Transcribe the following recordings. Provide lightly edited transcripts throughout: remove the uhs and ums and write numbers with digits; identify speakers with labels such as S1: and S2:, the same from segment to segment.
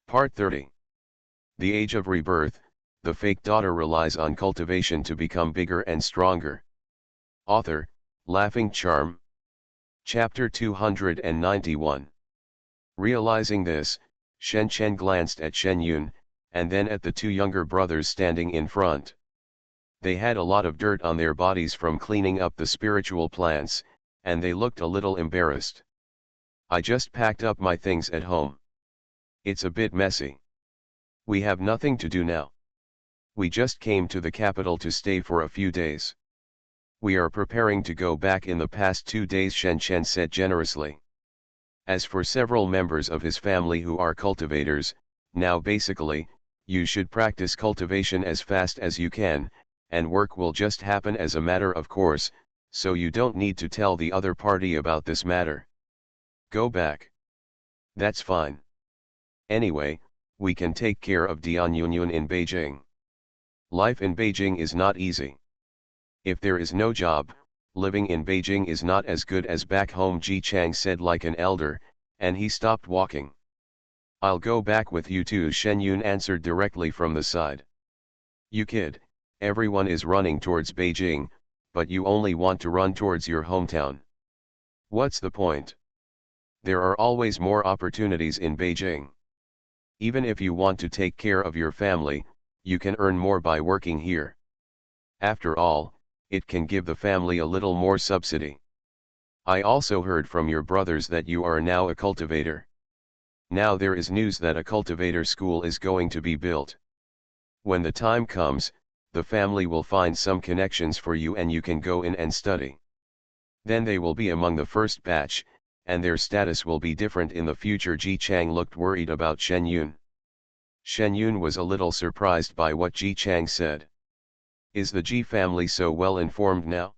S1: Part 30. The Age of Rebirth, the fake daughter relies on cultivation to become bigger and stronger. Author, Laughing Charm. Chapter 291. Realizing this, Shen Chen glanced at Shen Yun, and then at the two younger brothers standing in front. They had a lot of dirt on their bodies from cleaning up the spiritual plants, and they looked a little embarrassed. I just packed up my things at home. It's a bit messy. We have nothing to do now. We just came to the capital to stay for a few days. We are preparing to go back in the past 2 days, Shen Chen said generously. As for several members of his family who are cultivators, now basically, you should practice cultivation as fast as you can, and work will just happen as a matter of course, so you don't need to tell the other party about this matter. Go back. That's fine. Anyway, we can take care of Dian Yunyun in Beijing. Life in Beijing is not easy. If there is no job, living in Beijing is not as good as back home, Ji Chang said like an elder, and he stopped walking. I'll go back with you too, Shen Yun answered directly from the side. You kid, everyone is running towards Beijing, but you only want to run towards your hometown. What's the point? There are always more opportunities in Beijing. Even if you want to take care of your family, you can earn more by working here. After all, it can give the family a little more subsidy. I also heard from your brothers that you are now a cultivator. Now there is news that a cultivator school is going to be built. When the time comes, the family will find some connections for you and you can go in and study. Then they will be among the first batch, and their status will be different in the future. Ji Chang looked worried about Shen Yun. Shen Yun was a little surprised by what Ji Chang said. Is the Ji family so well informed now?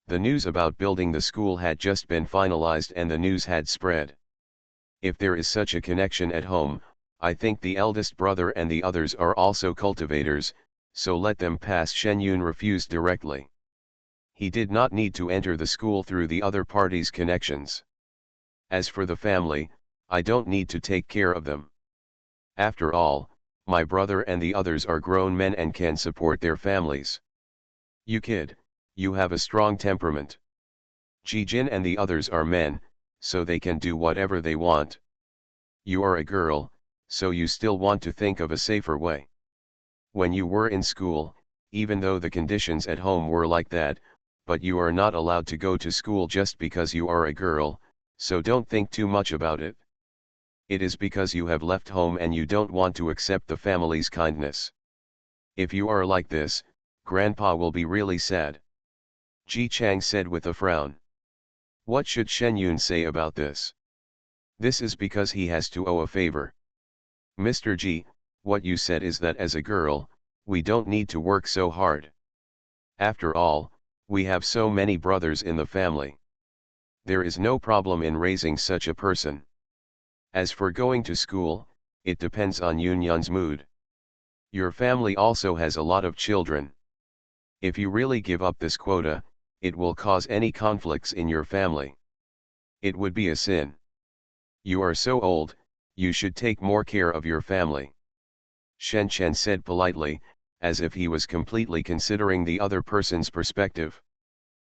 S1: The news about building the school had just been finalized and the news had spread. If there is such a connection at home, I think the eldest brother and the others are also cultivators, so let them pass. Shen Yun refused directly. He did not need to enter the school through the other party's connections. As for the family, I don't need to take care of them. After all, my brother and the others are grown men and can support their families. You kid, you have a strong temperament. Ji Jin and the others are men, so they can do whatever they want. You are a girl, so you still want to think of a safer way. When you were in school, even though the conditions at home were like that, but you are not allowed to go to school just because you are a girl, so don't think too much about it. It is because you have left home and you don't want to accept the family's kindness. If you are like this, Grandpa will be really sad. Ji Chang said with a frown. What should Shen Yun say about this? This is because he has to owe a favor. Mr. Ji, what you said is that as a girl, we don't need to work so hard. After all, we have so many brothers in the family. There is no problem in raising such a person. As for going to school, it depends on Yun Yun's mood. Your family also has a lot of children. If you really give up this quota, it will cause any conflicts in your family. It would be a sin. You are so old, you should take more care of your family. Shen Chen said politely, as if he was completely considering the other person's perspective.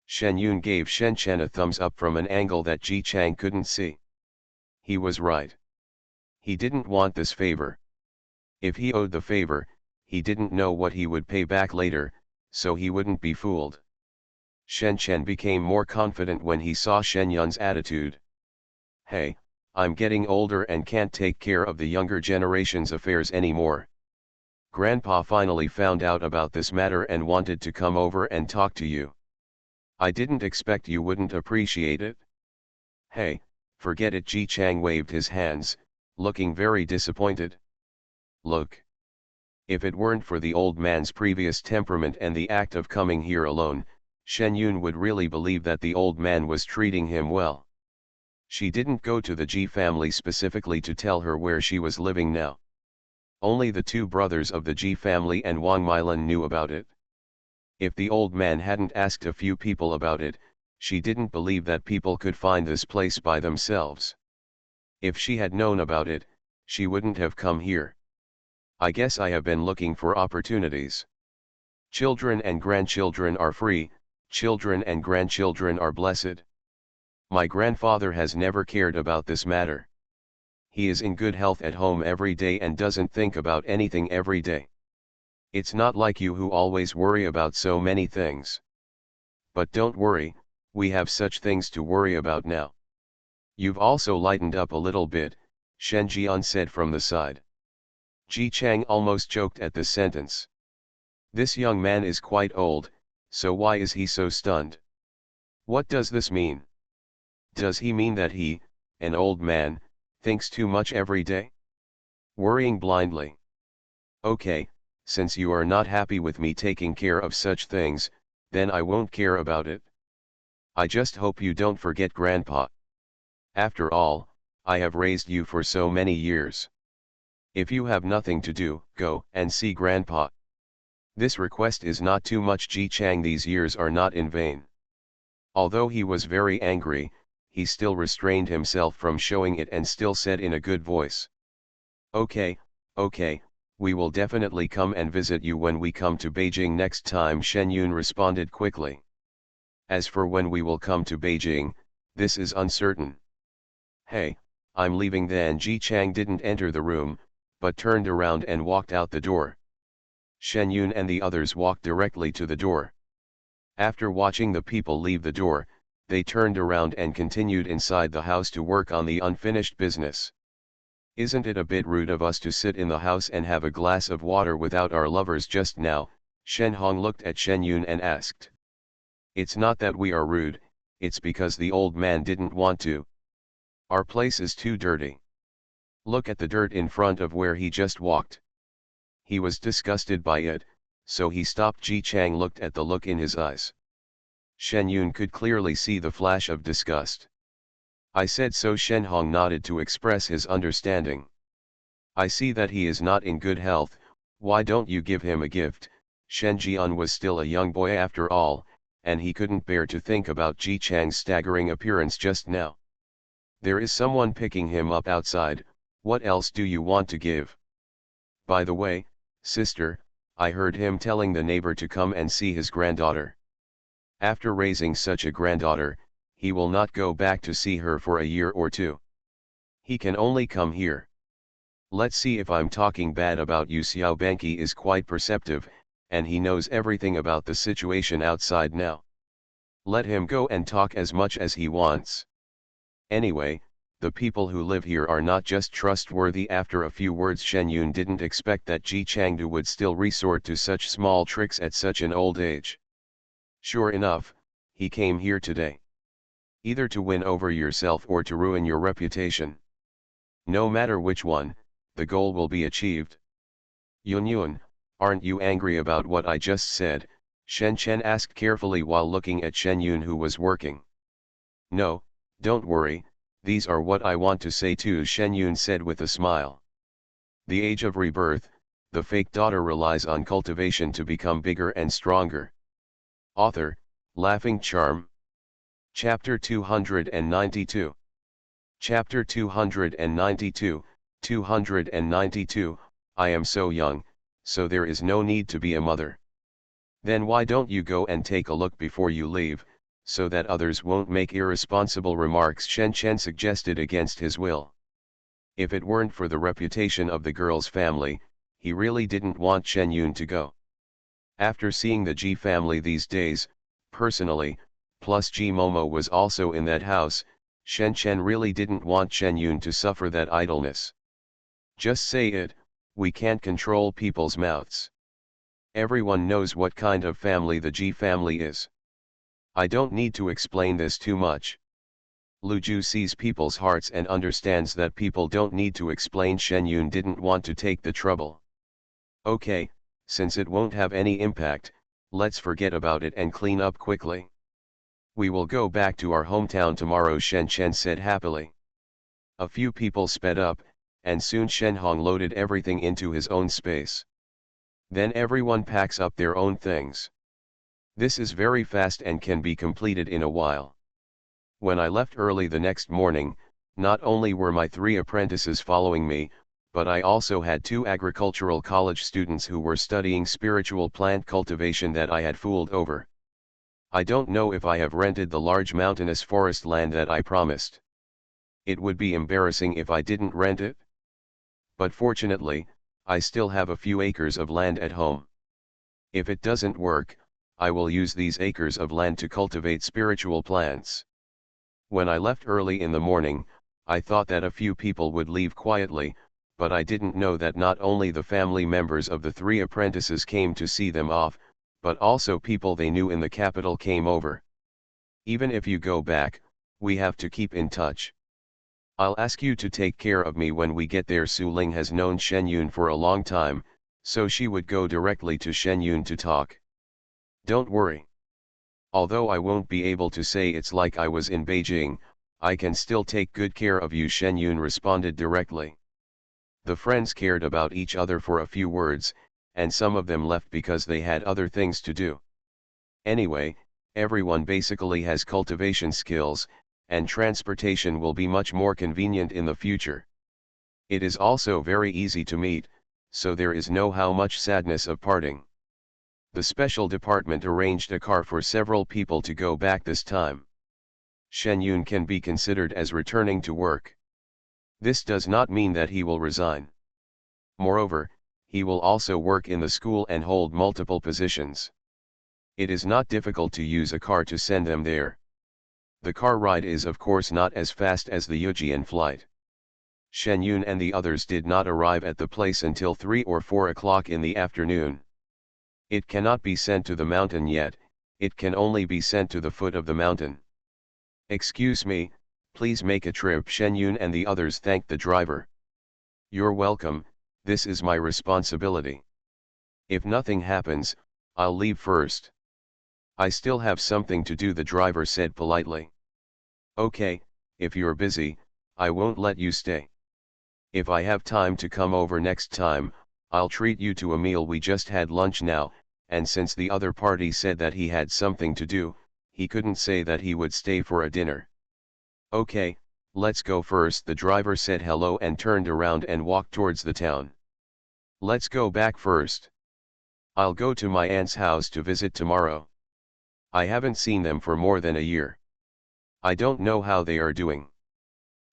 S1: Shen Yun gave Shen Chen a thumbs up from an angle that Ji Chang couldn't see. He was right. He didn't want this favor. If he owed the favor, he didn't know what he would pay back later, so he wouldn't be fooled. Shen Chen became more confident when he saw Shen Yun's attitude. Hey, I'm getting older and can't take care of the younger generation's affairs anymore. Grandpa finally found out about this matter and wanted to come over and talk to you. I didn't expect you wouldn't appreciate it. Hey, forget it. Ji Chang waved his hands, looking very disappointed. Look. If it weren't for the old man's previous temperament and the act of coming here alone, Shen Yun would really believe that the old man was treating him well. She didn't go to the Ji family specifically to tell her where she was living now. Only the two brothers of the Ji family and Wang Milan knew about it. If the old man hadn't asked a few people about it, she didn't believe that people could find this place by themselves. If she had known about it, she wouldn't have come here. I guess I have been looking for opportunities. Children and grandchildren are free, children and grandchildren are blessed. My grandfather has never cared about this matter. He is in good health at home every day and doesn't think about anything every day. It's not like you who always worry about so many things. But don't worry, we have such things to worry about now. You've also lightened up a little bit, Shen Jian said from the side. Ji Chang almost choked at this sentence. This young man is quite old, so why is he so stunned? What does this mean? Does he mean that he, an old man, thinks too much every day? Worrying blindly. Okay, since you are not happy with me taking care of such things, then I won't care about it. I just hope you don't forget Grandpa. After all, I have raised you for so many years. If you have nothing to do, go and see Grandpa. This request is not too much. Ji Chang, these years are not in vain. Although he was very angry, he still restrained himself from showing it and still said in a good voice. Okay, we will definitely come and visit you when we come to Beijing next time, Shen Yun responded quickly. As for when we will come to Beijing, this is uncertain. Hey, I'm leaving then. Ji Chang didn't enter the room, but turned around and walked out the door. Shen Yun and the others walked directly to the door. After watching the people leave the door, they turned around and continued inside the house to work on the unfinished business. Isn't it a bit rude of us to sit in the house and have a glass of water without our lovers just now? Shen Hong looked at Shen Yun and asked. It's not that we are rude, it's because the old man didn't want to. Our place is too dirty. Look at the dirt in front of where he just walked. He was disgusted by it, so he stopped. Ji Chang looked at the look in his eyes. Shen Yun could clearly see the flash of disgust. I said so. Shen Hong nodded to express his understanding. I see that he is not in good health, why don't you give him a gift? Shen Jian was still a young boy after all, and he couldn't bear to think about Ji Chang's staggering appearance just now. There is someone picking him up outside, what else do you want to give? By the way, sister, I heard him telling the neighbor to come and see his granddaughter. After raising such a granddaughter, he will not go back to see her for a year or two. He can only come here. Let's see if I'm talking bad about you. Xiao Banqi is quite perceptive, and he knows everything about the situation outside now. Let him go and talk as much as he wants. Anyway, the people who live here are not just trustworthy. After a few words, Shen Yun didn't expect that Ji Changdu would still resort to such small tricks at such an old age. Sure enough, he came here today. Either to win over yourself or to ruin your reputation. No matter which one, the goal will be achieved. Yun Yun, aren't you angry about what I just said? Shen Chen asked carefully while looking at Shen Yun, who was working. No, don't worry, these are what I want to say too, Shen Yun said with a smile. The age of rebirth, the fake daughter relies on cultivation to become bigger and stronger. Author, Laughing Charm. Chapter 292. Chapter 292, 292, I am so young, so there is no need to be a mother. Then why don't you go and take a look before you leave, so that others won't make irresponsible remarks, Shen Chen suggested against his will. If it weren't for the reputation of the girl's family, he really didn't want Shen Yun to go. After seeing the Ji family these days, personally, plus Ji Momo was also in that house, Shen Chen really didn't want Shen Yun to suffer that idleness. Just say it, we can't control people's mouths. Everyone knows what kind of family the Ji family is. I don't need to explain this too much. Lu Ju sees people's hearts and understands that people don't need to explain. Shen Yun didn't want to take the trouble. Okay, since it won't have any impact, let's forget about it and clean up quickly. We will go back to our hometown tomorrow, Shen Chen said happily. A few people sped up, and soon Shen Hong loaded everything into his own space. Then everyone packs up their own things. This is very fast and can be completed in a while. When I left early the next morning, not only were my 3 apprentices following me, but I also had 2 agricultural college students who were studying spiritual plant cultivation that I had fooled over. I don't know if I have rented the large mountainous forest land that I promised. It would be embarrassing if I didn't rent it. But fortunately, I still have a few acres of land at home. If it doesn't work, I will use these acres of land to cultivate spiritual plants. When I left early in the morning, I thought that a few people would leave quietly, but I didn't know that not only the family members of the 3 apprentices came to see them off, but also people they knew in the capital came over. Even if you go back, we have to keep in touch. I'll ask you to take care of me when we get there. Su Ling has known Shen Yun for a long time, so she would go directly to Shen Yun to talk. Don't worry. Although I won't be able to say it's like I was in Beijing, I can still take good care of you, Shen Yun responded directly. The friends cared about each other for a few words, and some of them left because they had other things to do. Anyway, everyone basically has cultivation skills, and transportation will be much more convenient in the future. It is also very easy to meet, so there is no how much sadness of parting. The special department arranged a car for several people to go back this time. Shen Yun can be considered as returning to work. This does not mean that he will resign. Moreover, he will also work in the school and hold multiple positions. It is not difficult to use a car to send them there. The car ride is of course not as fast as the Yujian flight. Shen Yun and the others did not arrive at the place until 3 or 4 o'clock in the afternoon. It cannot be sent to the mountain yet, it can only be sent to the foot of the mountain. Excuse me, please make a trip. Shen Yun and the others thanked the driver. You're welcome, this is my responsibility. If nothing happens, I'll leave first. I still have something to do, the driver said politely. Okay, if you're busy, I won't let you stay. If I have time to come over next time, I'll treat you to a meal. We just had lunch now, and since the other party said that he had something to do, he couldn't say that he would stay for a dinner. Okay, let's go first. The driver said hello and turned around and walked towards the town. Let's go back first. I'll go to my aunt's house to visit tomorrow. I haven't seen them for more than a year. I don't know how they are doing.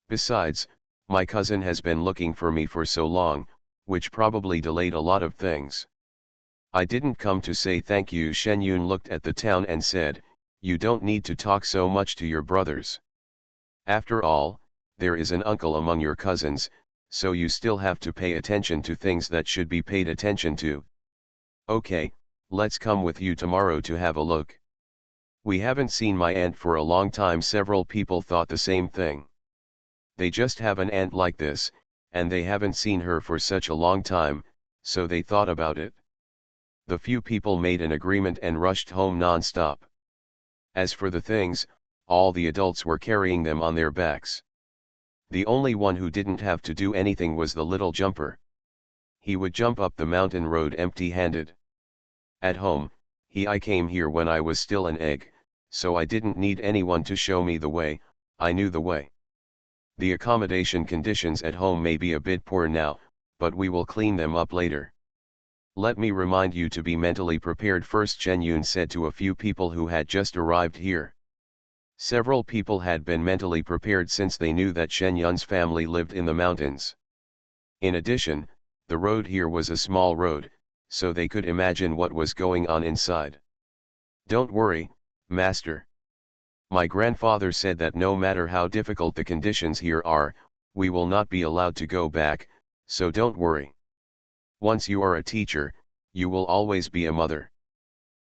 S1: Besides, my cousin has been looking for me for so long, which probably delayed a lot of things. I didn't come to say thank you. Shen Yun looked at the town and said, you don't need to talk so much to your brothers. After all, there is an uncle among your cousins, so you still have to pay attention to things that should be paid attention to. Okay, let's come with you tomorrow to have a look. We haven't seen my aunt for a long time. Several people thought the same thing. They just have an aunt like this, and they haven't seen her for such a long time, so they thought about it. The few people made an agreement and rushed home non-stop. As for the things, all the adults were carrying them on their backs. The only one who didn't have to do anything was the little jumper. He would jump up the mountain road empty-handed. At home, I came here when I was still an egg, so I didn't need anyone to show me the way, I knew the way. The accommodation conditions at home may be a bit poor now, but we will clean them up later. Let me remind you to be mentally prepared first, Shen Yun said to a few people who had just arrived here. Several people had been mentally prepared since they knew that Shen Yun's family lived in the mountains. In addition, the road here was a small road, so they could imagine what was going on inside. Don't worry, master. My grandfather said that no matter how difficult the conditions here are, we will not be allowed to go back, so don't worry. Once you are a teacher, you will always be a mother.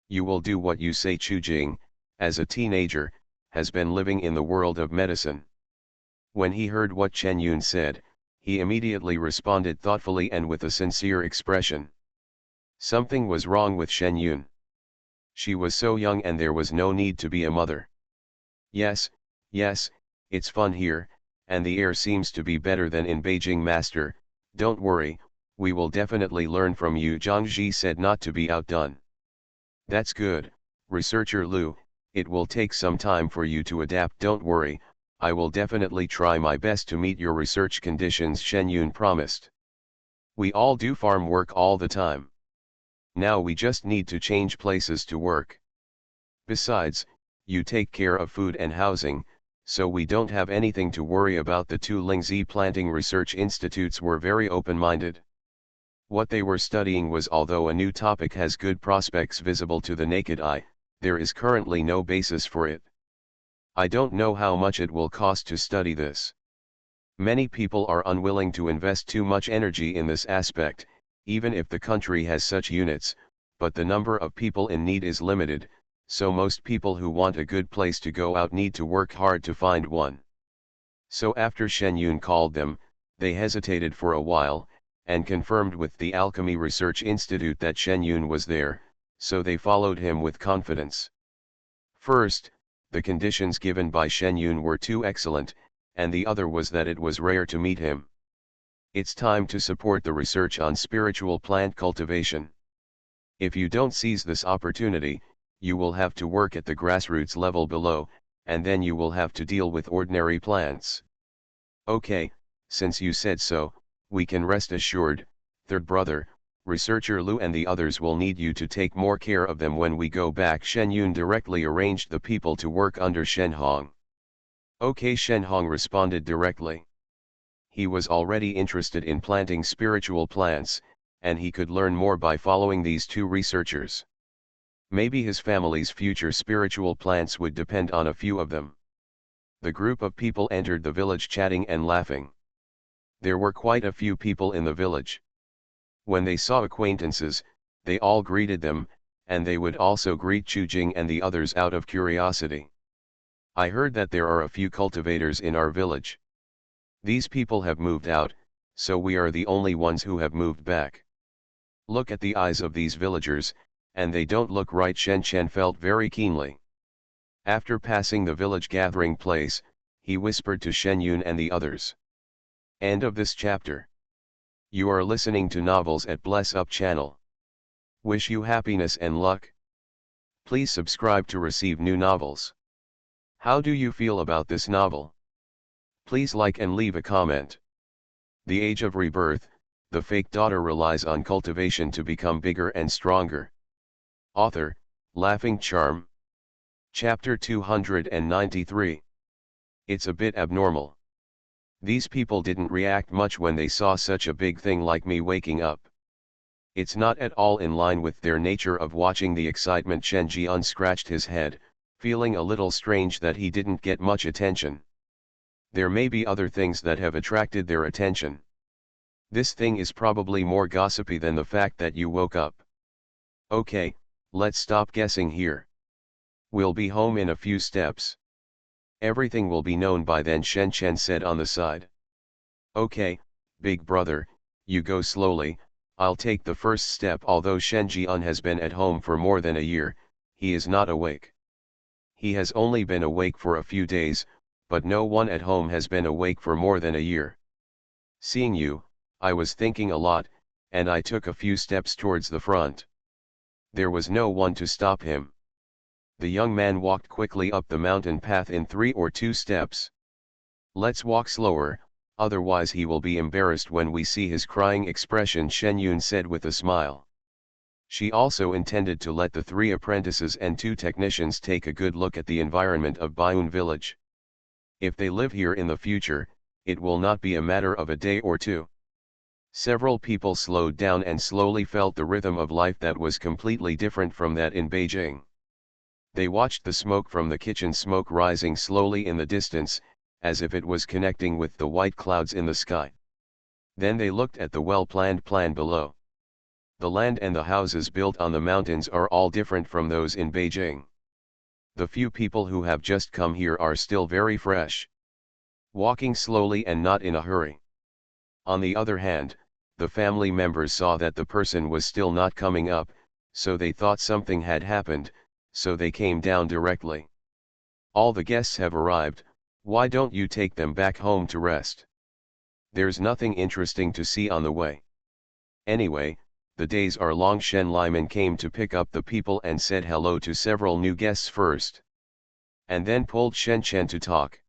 S1: You will do what you say. Chu Jing, as a teenager, has been living in the world of medicine. When he heard what Chen Yun said, he immediately responded thoughtfully and with a sincere expression. Something was wrong with Shen Yun. She was so young and there was no need to be a mother. Yes, it's fun here, and the air seems to be better than in Beijing, master. Don't worry, we will definitely learn from you, Zhang Ji said, not to be outdone. That's good, researcher Lu, it will take some time for you to adapt. Don't worry, I will definitely try my best to meet your research conditions, Shen Yun promised. We all do farm work all the time. Now we just need to change places to work. Besides, you take care of food and housing, so we don't have anything to worry about. The two Lingzi planting research institutes were very open-minded. What they were studying was, although a new topic has good prospects visible to the naked eye, there is currently no basis for it. I don't know how much it will cost to study this. Many people are unwilling to invest too much energy in this aspect, even if the country has such units, but the number of people in need is limited, so most people who want a good place to go out need to work hard to find one. So after Shen Yun called them, they hesitated for a while, and confirmed with the Alchemy Research Institute that Shen Yun was there, so they followed him with confidence. First, the conditions given by Shen Yun were too excellent, and the other was that it was rare to meet him. It's time to support the research on spiritual plant cultivation. If you don't seize this opportunity, you will have to work at the grassroots level below, and then you will have to deal with ordinary plants. Okay, since you said so, we can rest assured, third brother, researcher Lu and the others will need you to take more care of them when we go back. Shen Yun directly arranged the people to work under Shen Hong. Okay, Shen Hong responded directly. He was already interested in planting spiritual plants, and he could learn more by following these two researchers. Maybe his family's future spiritual plants would depend on a few of them. The group of people entered the village chatting and laughing. There were quite a few people in the village. When they saw acquaintances, they all greeted them, and they would also greet Chu Jing and the others out of curiosity. I heard that there are a few cultivators in our village. These people have moved out, so we are the only ones who have moved back. Look at the eyes of these villagers, and they don't look right. Shen Chen felt very keenly. After passing the village gathering place, he whispered to Shen Yun and the others. End of this chapter. You are listening to Novels at Bless Up channel. Wish you happiness and luck. Please subscribe to receive new novels. How do you feel about this novel? Please like and leave a comment. The Age of Rebirth, the fake daughter relies on cultivation to become bigger and stronger. Author, Laughing Charm. Chapter 293. It's a bit abnormal. These people didn't react much when they saw such a big thing like me waking up. It's not at all in line with their nature of watching the excitement. Shen Jian scratched his head, feeling a little strange that he didn't get much attention. There may be other things that have attracted their attention. This thing is probably more gossipy than the fact that you woke up. Okay, let's stop guessing here. We'll be home in a few steps. Everything will be known by then, Shen Chen said on the side. Okay, big brother, you go slowly, I'll take the first step. Although Shen Jian has been at home for more than a year, he is not awake. He has only been awake for a few days, but no one at home has been awake for more than a year. Seeing you, I was thinking a lot, and I took a few steps towards the front. There was no one to stop him. The young man walked quickly up the mountain path in 3 or 2 steps. Let's walk slower, otherwise he will be embarrassed when we see his crying expression, Shen Yun said with a smile. She also intended to let the 3 apprentices and 2 technicians take a good look at the environment of Baiyun village. If they live here in the future, it will not be a matter of a day or 2. Several people slowed down and slowly felt the rhythm of life that was completely different from that in Beijing. They watched the smoke from the kitchen smoke rising slowly in the distance, as if it was connecting with the white clouds in the sky. Then they looked at the well-planned plan below. The land and the houses built on the mountains are all different from those in Beijing. The few people who have just come here are still very fresh. Walking slowly and not in a hurry. On the other hand, the family members saw that the person was still not coming up, so they thought something had happened, so they came down directly. All the guests have arrived, why don't you take them back home to rest? There's nothing interesting to see on the way. Anyway, the days are long. Shen Liman came to pick up the people and said hello to several new guests first. And then pulled Shen Chen to talk.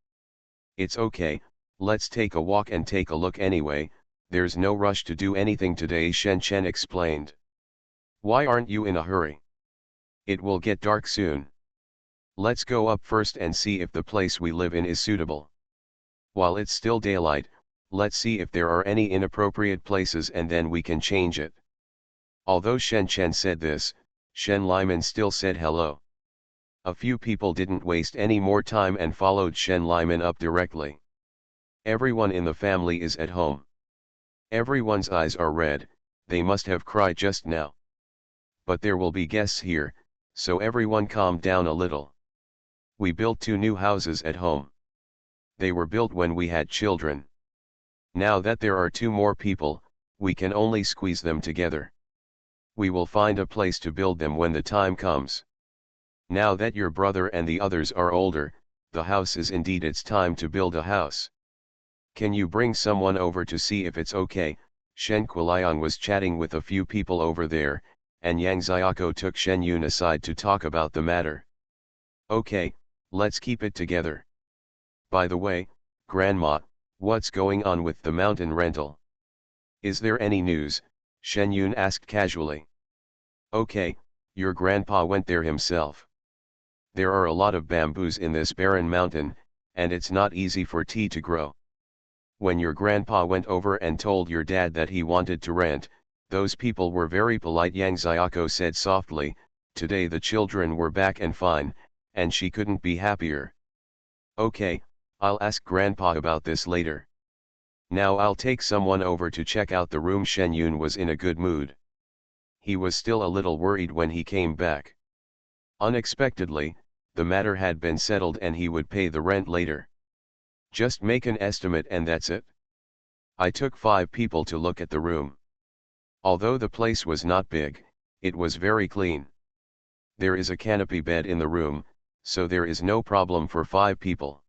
S1: It's okay, let's take a walk and take a look anyway, There's no rush to do anything today, Shen Chen explained. Why aren't you in a hurry? It will get dark soon. Let's go up first and see if the place we live in is suitable. While it's still daylight, let's see if there are any inappropriate places and then we can change it. Although Shen Chen said this, Shen Liman still said hello. A few people didn't waste any more time and followed Shen Liman up directly. Everyone in the family is at home. Everyone's eyes are red, they must have cried just now. But there will be guests here, so everyone calmed down a little. We built 2 new houses at home. They were built when we had children. Now that there are 2 more people, we can only squeeze them together. We will find a place to build them when the time comes. Now that your brother and the others are older, the house is indeed it's time to build a house. Can you bring someone over to see if it's okay? Shen Kuliang was chatting with a few people over there, and Yang Xiaoko took Shen Yun aside to talk about the matter. Okay, let's keep it together. By the way, Grandma, what's going on with the mountain rental? Is there any news? Shen Yun asked casually. Okay, your grandpa went there himself. There are a lot of bamboos in this barren mountain, and it's not easy for tea to grow. When your grandpa went over and told your dad that he wanted to rent, those people were very polite, Yang Xiaoko said softly. Today the children were back and fine, and she couldn't be happier. Okay, I'll ask grandpa about this later. Now I'll take someone over to check out the room. Shen Yun was in a good mood. He was still a little worried when he came back. Unexpectedly, the matter had been settled and he would pay the rent later. Just make an estimate and that's it. I took 5 people to look at the room. Although the place was not big, it was very clean. There is a canopy bed in the room, so there is no problem for 5 people.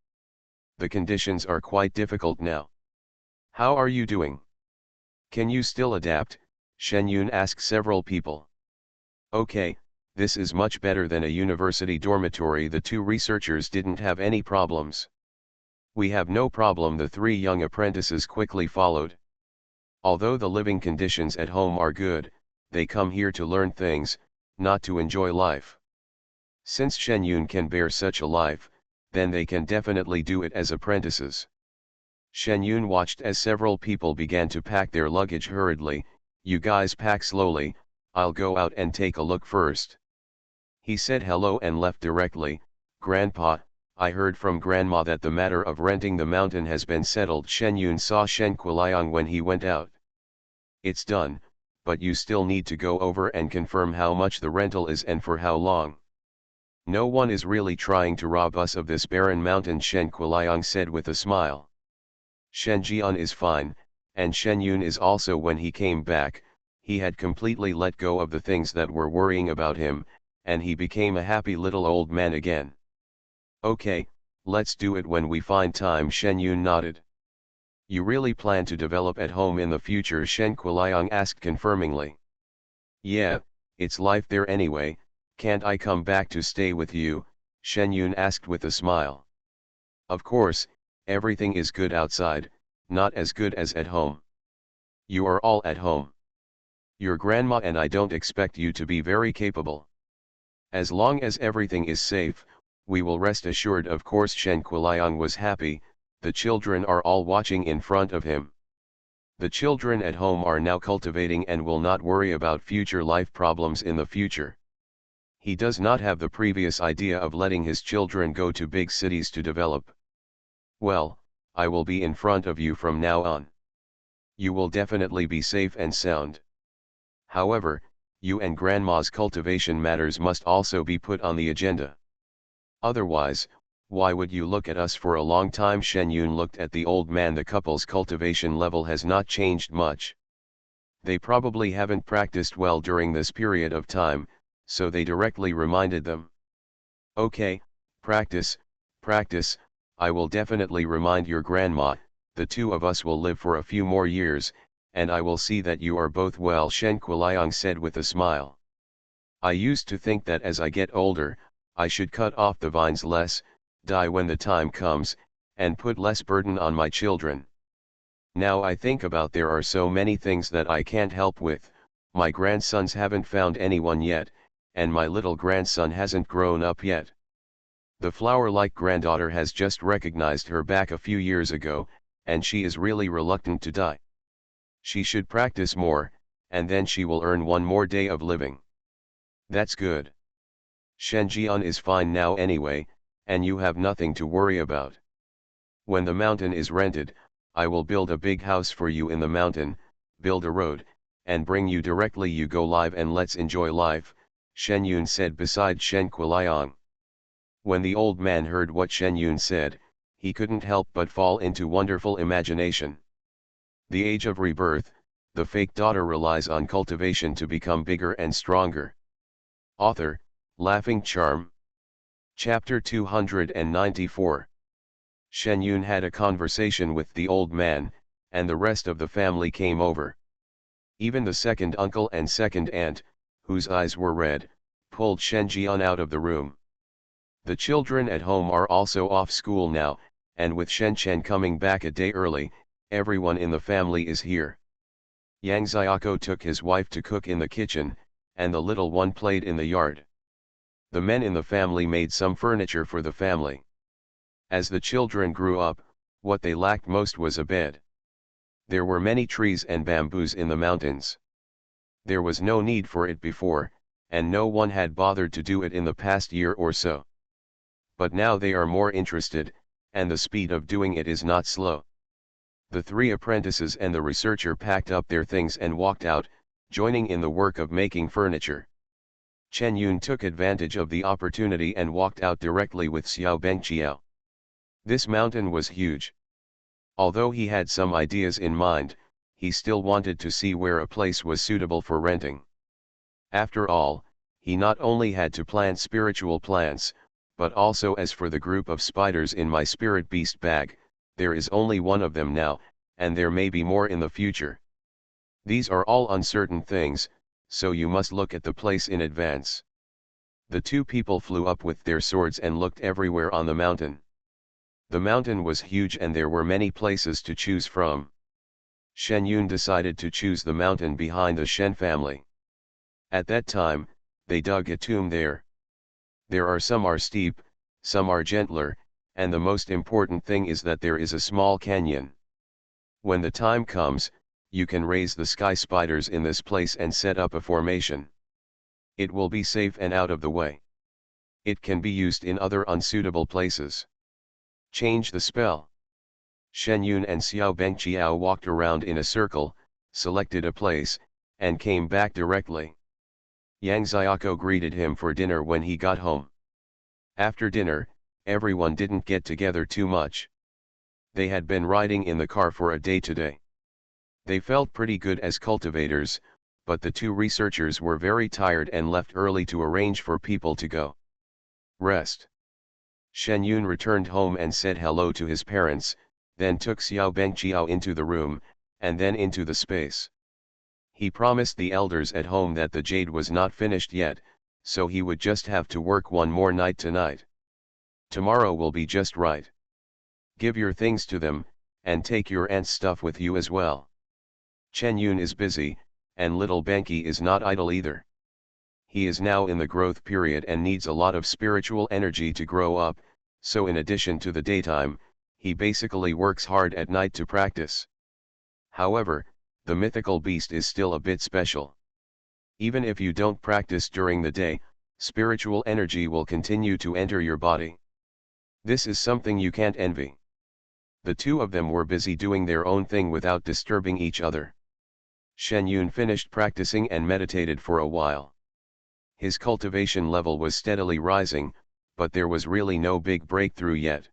S1: The conditions are quite difficult now. How are you doing? Can you still adapt? Shen Yun asked several people. Okay, this is much better than a university dormitory. The 2 researchers didn't have any problems. We have no problem, the 3 young apprentices quickly followed. Although the living conditions at home are good, they come here to learn things, not to enjoy life. Since Shen Yun can bear such a life, then they can definitely do it as apprentices. Shen Yun watched as several people began to pack their luggage hurriedly. You guys pack slowly, I'll go out and take a look first. He said hello and left directly. Grandpa, I heard from Grandma that the matter of renting the mountain has been settled. Shen Yun saw Shen Kuliang when he went out. It's done, but you still need to go over and confirm how much the rental is and for how long. No one is really trying to rob us of this barren mountain, Shen Kuliang said with a smile. Shen Jian is fine, and Shen Yun is also. When he came back, he had completely let go of the things that were worrying about him, and he became a happy little old man again. Okay, let's do it when we find time, Shen Yun nodded. You really plan to develop at home in the future? Shen Kuliang asked confirmingly. Yeah, it's life there anyway, can't I come back to stay with you? Shen Yun asked with a smile. Of course, everything is good outside, not as good as at home. You are all at home. Your grandma and I don't expect you to be very capable. As long as everything is safe, we will rest assured. Of course, Shen Kuliang was happy. The children are all watching in front of him. The children at home are now cultivating and will not worry about future life problems in the future. He does not have the previous idea of letting his children go to big cities to develop. Well, I will be in front of you from now on. You will definitely be safe and sound. However, you and Grandma's cultivation matters must also be put on the agenda. Otherwise, why would you look at us for a long time? Shen Yun looked at the old man. The couple's cultivation level has not changed much. They probably haven't practiced well during this period of time, so they directly reminded them. Okay, practice, practice, I will definitely remind your grandma. The 2 of us will live for a few more years, and I will see that you are both well, Shen Kuliang said with a smile. I used to think that as I get older, I should cut off the vines less, die when the time comes, and put less burden on my children. Now I think about, there are so many things that I can't help with. My grandsons haven't found anyone yet, and my little grandson hasn't grown up yet. The flower-like granddaughter has just recognized her back a few years ago, and she is really reluctant to die. She should practice more, and then she will earn one more day of living. That's good. Shenjian is fine now anyway, and you have nothing to worry about. When the mountain is rented, I will build a big house for you in the mountain, build a road, and bring you directly you go live, and let's enjoy life, Shen Yun said beside Shen Kuliang. When the old man heard what Shen Yun said, he couldn't help but fall into wonderful imagination. The age of rebirth, the fake daughter relies on cultivation to become bigger and stronger. Author, Laughing Charm. Chapter 294. Shen Yun had a conversation with the old man, and the rest of the family came over. Even the second uncle and second aunt, whose eyes were red, pulled Shen Jian out of the room. The children at home are also off school now, and with Shen Chen coming back a day early, everyone in the family is here. Yang Xiaoko took his wife to cook in the kitchen, and the little one played in the yard. The men in the family made some furniture for the family. As the children grew up, what they lacked most was a bed. There were many trees and bamboos in the mountains. There was no need for it before, and no one had bothered to do it in the past year or so. But now they are more interested, and the speed of doing it is not slow. The three apprentices and the researcher packed up their things and walked out, joining in the work of making furniture. Chen Yun took advantage of the opportunity and walked out directly with Xiao Bengqiao. This mountain was huge. Although he had some ideas in mind, he still wanted to see where a place was suitable for renting. After all, he not only had to plant spiritual plants, but also, as for the group of spiders in my spirit beast bag, there is only one of them now, and there may be more in the future. These are all uncertain things, so you must look at the place in advance. The two people flew up with their swords and looked everywhere on the mountain. The mountain was huge and there were many places to choose from. Shen Yun decided to choose the mountain behind the Shen family. At that time, they dug a tomb there. Some are steep, some are gentler, and the most important thing is that there is a small canyon. When the time comes, you can raise the sky spiders in this place and set up a formation. It will be safe and out of the way. It can be used in other unsuitable places. Change the spell. Shen Yun and Xiao Bengqiao walked around in a circle, selected a place, and came back directly. Yang Xiaoko greeted him for dinner when he got home. After dinner, everyone didn't get together too much. They had been riding in the car for a day today. They felt pretty good as cultivators, but the two researchers were very tired and left early to arrange for people to go rest. Shen Yun returned home and said hello to his parents, then took Xiao Bengqiao into the room, and then into the space. He promised the elders at home that the jade was not finished yet, so he would just have to work one more night tonight. Tomorrow will be just right. Give your things to them, and take your aunt's stuff with you as well. Chen Yun is busy, and little Benki is not idle either. He is now in the growth period and needs a lot of spiritual energy to grow up, so in addition to the daytime, he basically works hard at night to practice. However, the mythical beast is still a bit special. Even if you don't practice during the day, spiritual energy will continue to enter your body. This is something you can't envy. The two of them were busy doing their own thing without disturbing each other. Shen Yun finished practicing and meditated for a while. His cultivation level was steadily rising, but there was really no big breakthrough yet.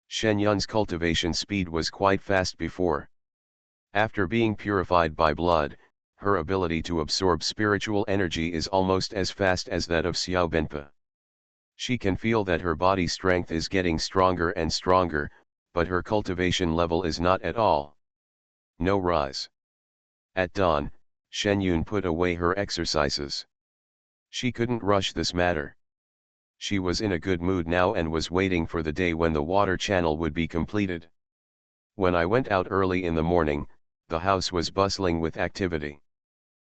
S1: Shen Yun's cultivation speed was quite fast before. After being purified by blood, her ability to absorb spiritual energy is almost as fast as that of Xiao Benpa. She can feel that her body strength is getting stronger and stronger, but her cultivation level is not at all. No rise. At dawn, Shen Yun put away her exercises. She couldn't rush this matter. She was in a good mood now and was waiting for the day when the water channel would be completed. When I went out early in the morning, the house was bustling with activity.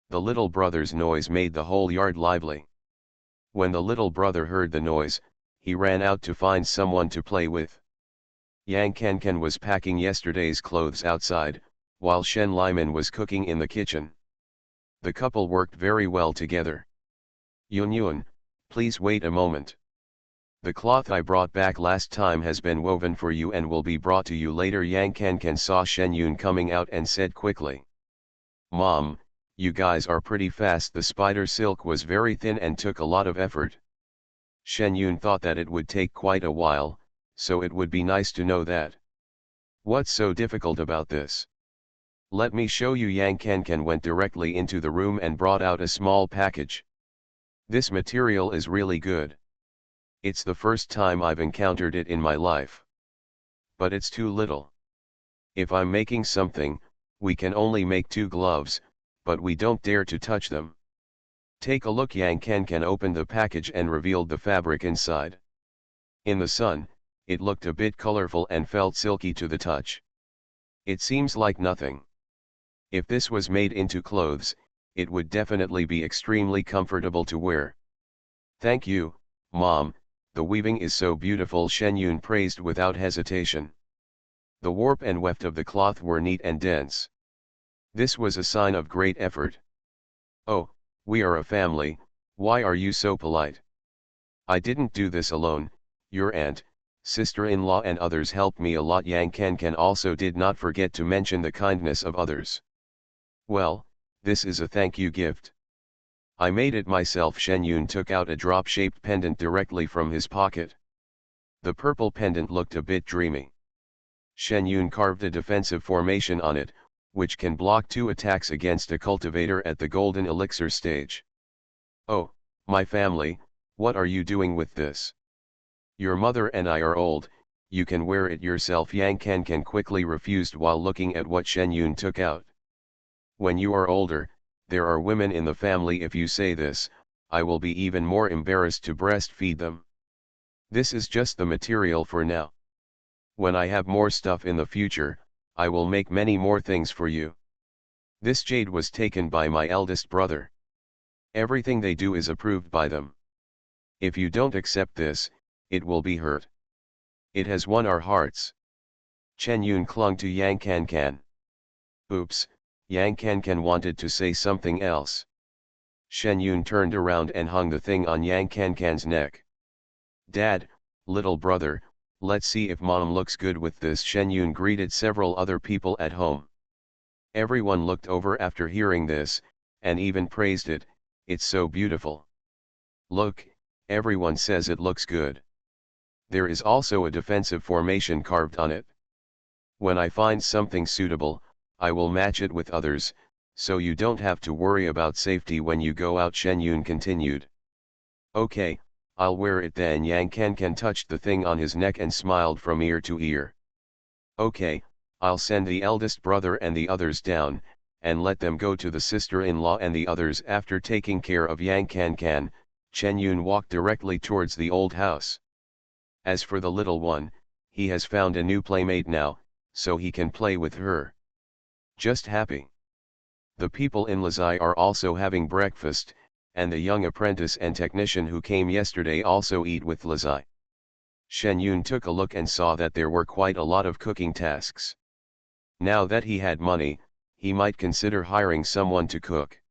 S1: The little brother's noise made the whole yard lively. When the little brother heard the noise, he ran out to find someone to play with. Yang Kankan was packing yesterday's clothes outside, while Shen Liman was cooking in the kitchen. The couple worked very well together. Yun Yun, please wait a moment. The cloth I brought back last time has been woven for you and will be brought to you later. Yang Kankan saw Shen Yun coming out and said quickly. Mom, you guys are pretty fast. The spider silk was very thin and took a lot of effort. Shen Yun thought that it would take quite a while, so it would be nice to know that. What's so difficult about this? Let me show you. Yang Kankan went directly into the room and brought out a small package. This material is really good. It's the first time I've encountered it in my life. But it's too little. If I'm making something, we can only make 2 gloves, but we don't dare to touch them. Take a look. Yang Kankan opened the package and revealed the fabric inside. In the sun, it looked a bit colorful and felt silky to the touch. It seems like nothing. If this was made into clothes, it would definitely be extremely comfortable to wear. Thank you, Mom, the weaving is so beautiful. Shen Yun praised without hesitation. The warp and weft of the cloth were neat and dense. This was a sign of great effort. Oh, we are a family, why are you so polite? I didn't do this alone, your aunt, sister-in-law and others helped me a lot. Yang Kankan also did not forget to mention the kindness of others. Well, this is a thank you gift. I made it myself. Shen Yun took out a drop-shaped pendant directly from his pocket. The purple pendant looked a bit dreamy. Shen Yun carved a defensive formation on it, which can block 2 attacks against a cultivator at the golden elixir stage. Oh, my family, what are you doing with this? Your mother and I are old, you can wear it yourself. Yang Kankan quickly refused while looking at what Shen Yun took out. When you are older, there are women in the family. If you say this, I will be even more embarrassed to breastfeed them. This is just the material for now. When I have more stuff in the future, I will make many more things for you. This jade was taken by my eldest brother. Everything they do is approved by them. If you don't accept this, it will be hurt. It has won our hearts. Chen Yun clung to Yang Kankan. Oops, Yang Kankan wanted to say something else. Shen Yun turned around and hung the thing on Yang Kankan's neck. Dad, little brother, let's see if Mom looks good with this. Shen Yun greeted several other people at home. Everyone looked over after hearing this, and even praised it. It's so beautiful. Look, everyone says it looks good. There is also a defensive formation carved on it. When I find something suitable, I will match it with others, so you don't have to worry about safety when you go out. Shen Yun continued. Okay, I'll wear it then. Yang Kankan touched the thing on his neck and smiled from ear to ear. Okay, I'll send the eldest brother and the others down, and let them go to the sister-in-law and the others. After taking care of Yang Kankan, Chen Yun walked directly towards the old house. As for the little one, he has found a new playmate now, so he can play with her. Just happy. The people in Lazai are also having breakfast, and the young apprentice and technician who came yesterday also eat with Lazai. Shen Yun took a look and saw that there were quite a lot of cooking tasks. Now that he had money, he might consider hiring someone to cook.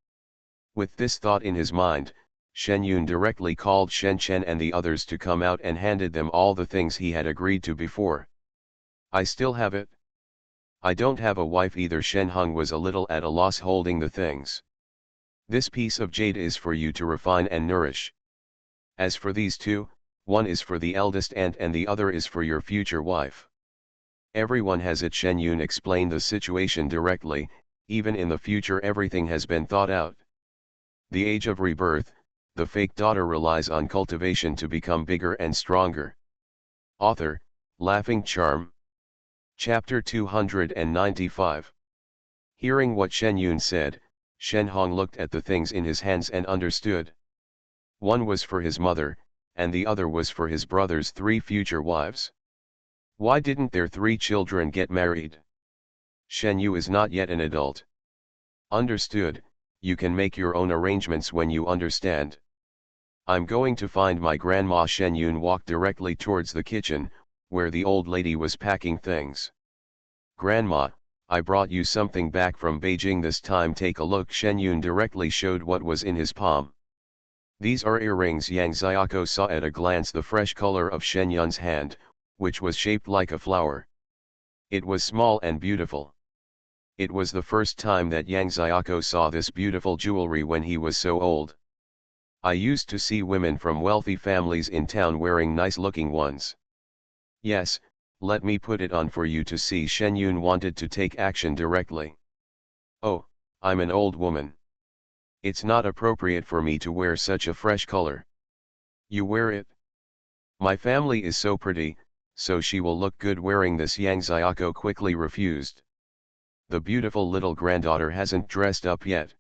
S1: With this thought in his mind, Shen Yun directly called Shen Chen and the others to come out and handed them all the things he had agreed to before. I still have it. I don't have a wife either. Shen Hong was a little at a loss holding the things. This piece of jade is for you to refine and nourish. As for these 2, one is for the eldest aunt and the other is for your future wife. Everyone has it. Shen Yun explained the situation directly. Even in the future everything has been thought out. The age of rebirth, the fake daughter relies on cultivation to become bigger and stronger. Author, Laughing Charm. Chapter 295. Hearing what Shen Yun said, Shen Hong looked at the things in his hands and understood. One was for his mother, and the other was for his brother's 3 future wives. Why didn't their 3 children get married? Shen Yu is not yet an adult. Understood, you can make your own arrangements when you understand. I'm going to find my grandma. Shen Yun walked directly towards the kitchen, where the old lady was packing things. Grandma, I brought you something back from Beijing this time. Take a look. Shen Yun directly showed what was in his palm. These are earrings. Yang Xiaoko saw at a glance the fresh color of Shen Yun's hand, which was shaped like a flower. It was small and beautiful. It was the first time that Yang Xiaoko saw this beautiful jewelry when he was so old. I used to see women from wealthy families in town wearing nice-looking ones. Yes, let me put it on for you to see. Shen Yun wanted to take action directly. Oh, I'm an old woman. It's not appropriate for me to wear such a fresh color. You wear it? My family is so pretty, so she will look good wearing this. Yang Xiaoko quickly refused. The beautiful little granddaughter hasn't dressed up yet.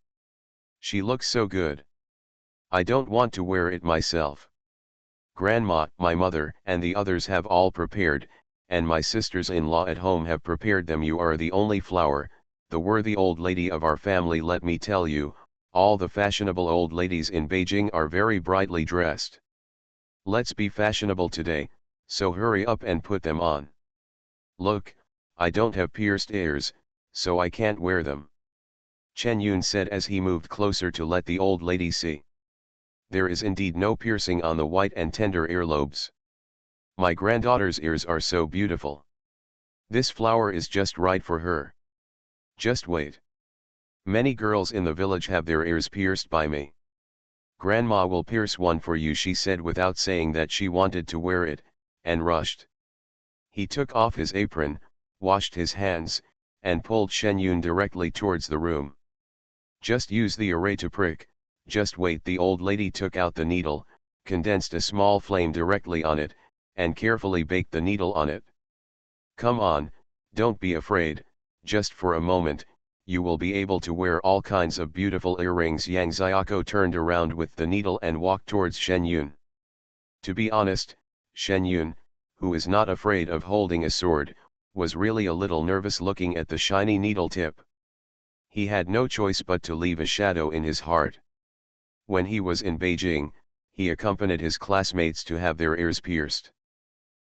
S1: She looks so good. I don't want to wear it myself. Grandma, my mother, and the others have all prepared, and my sisters-in-law at home have prepared them. You are the only flower, the worthy old lady of our family. Let me tell you, all the fashionable old ladies in Beijing are very brightly dressed. Let's be fashionable today, so hurry up and put them on. Look, I don't have pierced ears, so I can't wear them. Chen Yun said as he moved closer to let the old lady see. There is indeed no piercing on the white and tender earlobes. My granddaughter's ears are so beautiful. This flower is just right for her. Just wait. Many girls in the village have their ears pierced by me. Grandma will pierce one for you, she said without saying that she wanted to wear it, and rushed. He took off his apron, washed his hands, and pulled Shen Yun directly towards the room. Just use the array to prick, just wait. The old lady took out the needle, condensed a small flame directly on it, and carefully baked the needle on it. Come on, don't be afraid, just for a moment, you will be able to wear all kinds of beautiful earrings. Yang Xiaoko turned around with the needle and walked towards Shen Yun. To be honest, Shen Yun, who is not afraid of holding a sword, was really a little nervous looking at the shiny needle tip. He had no choice but to leave a shadow in his heart. When he was in Beijing, he accompanied his classmates to have their ears pierced.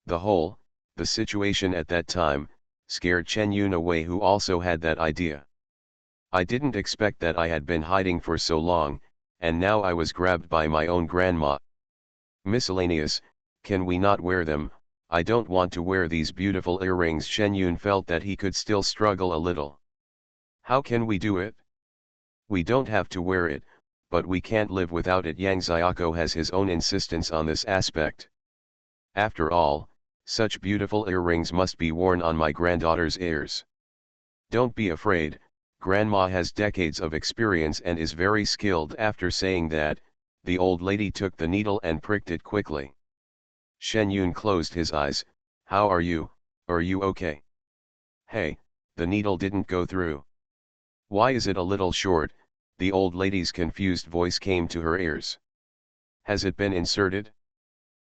S1: The situation at that time, scared Chen Yun away, who also had that idea. I didn't expect that. I had been hiding for so long, and now I was grabbed by my own grandma. Miscellaneous, can we not wear them? I don't want to wear these beautiful earrings. Shen Yun felt that he could still struggle a little. How can we do it? We don't have to wear it, but we can't live without it. Yang Xiaoko has his own insistence on this aspect. After all, such beautiful earrings must be worn on my granddaughter's ears. Don't be afraid, Grandma has decades of experience and is very skilled. After saying that, the old lady took the needle and pricked it quickly. Shen Yun closed his eyes. How are you okay? Hey, the needle didn't go through. Why is it a little short? The old lady's confused voice came to her ears. Has it been inserted?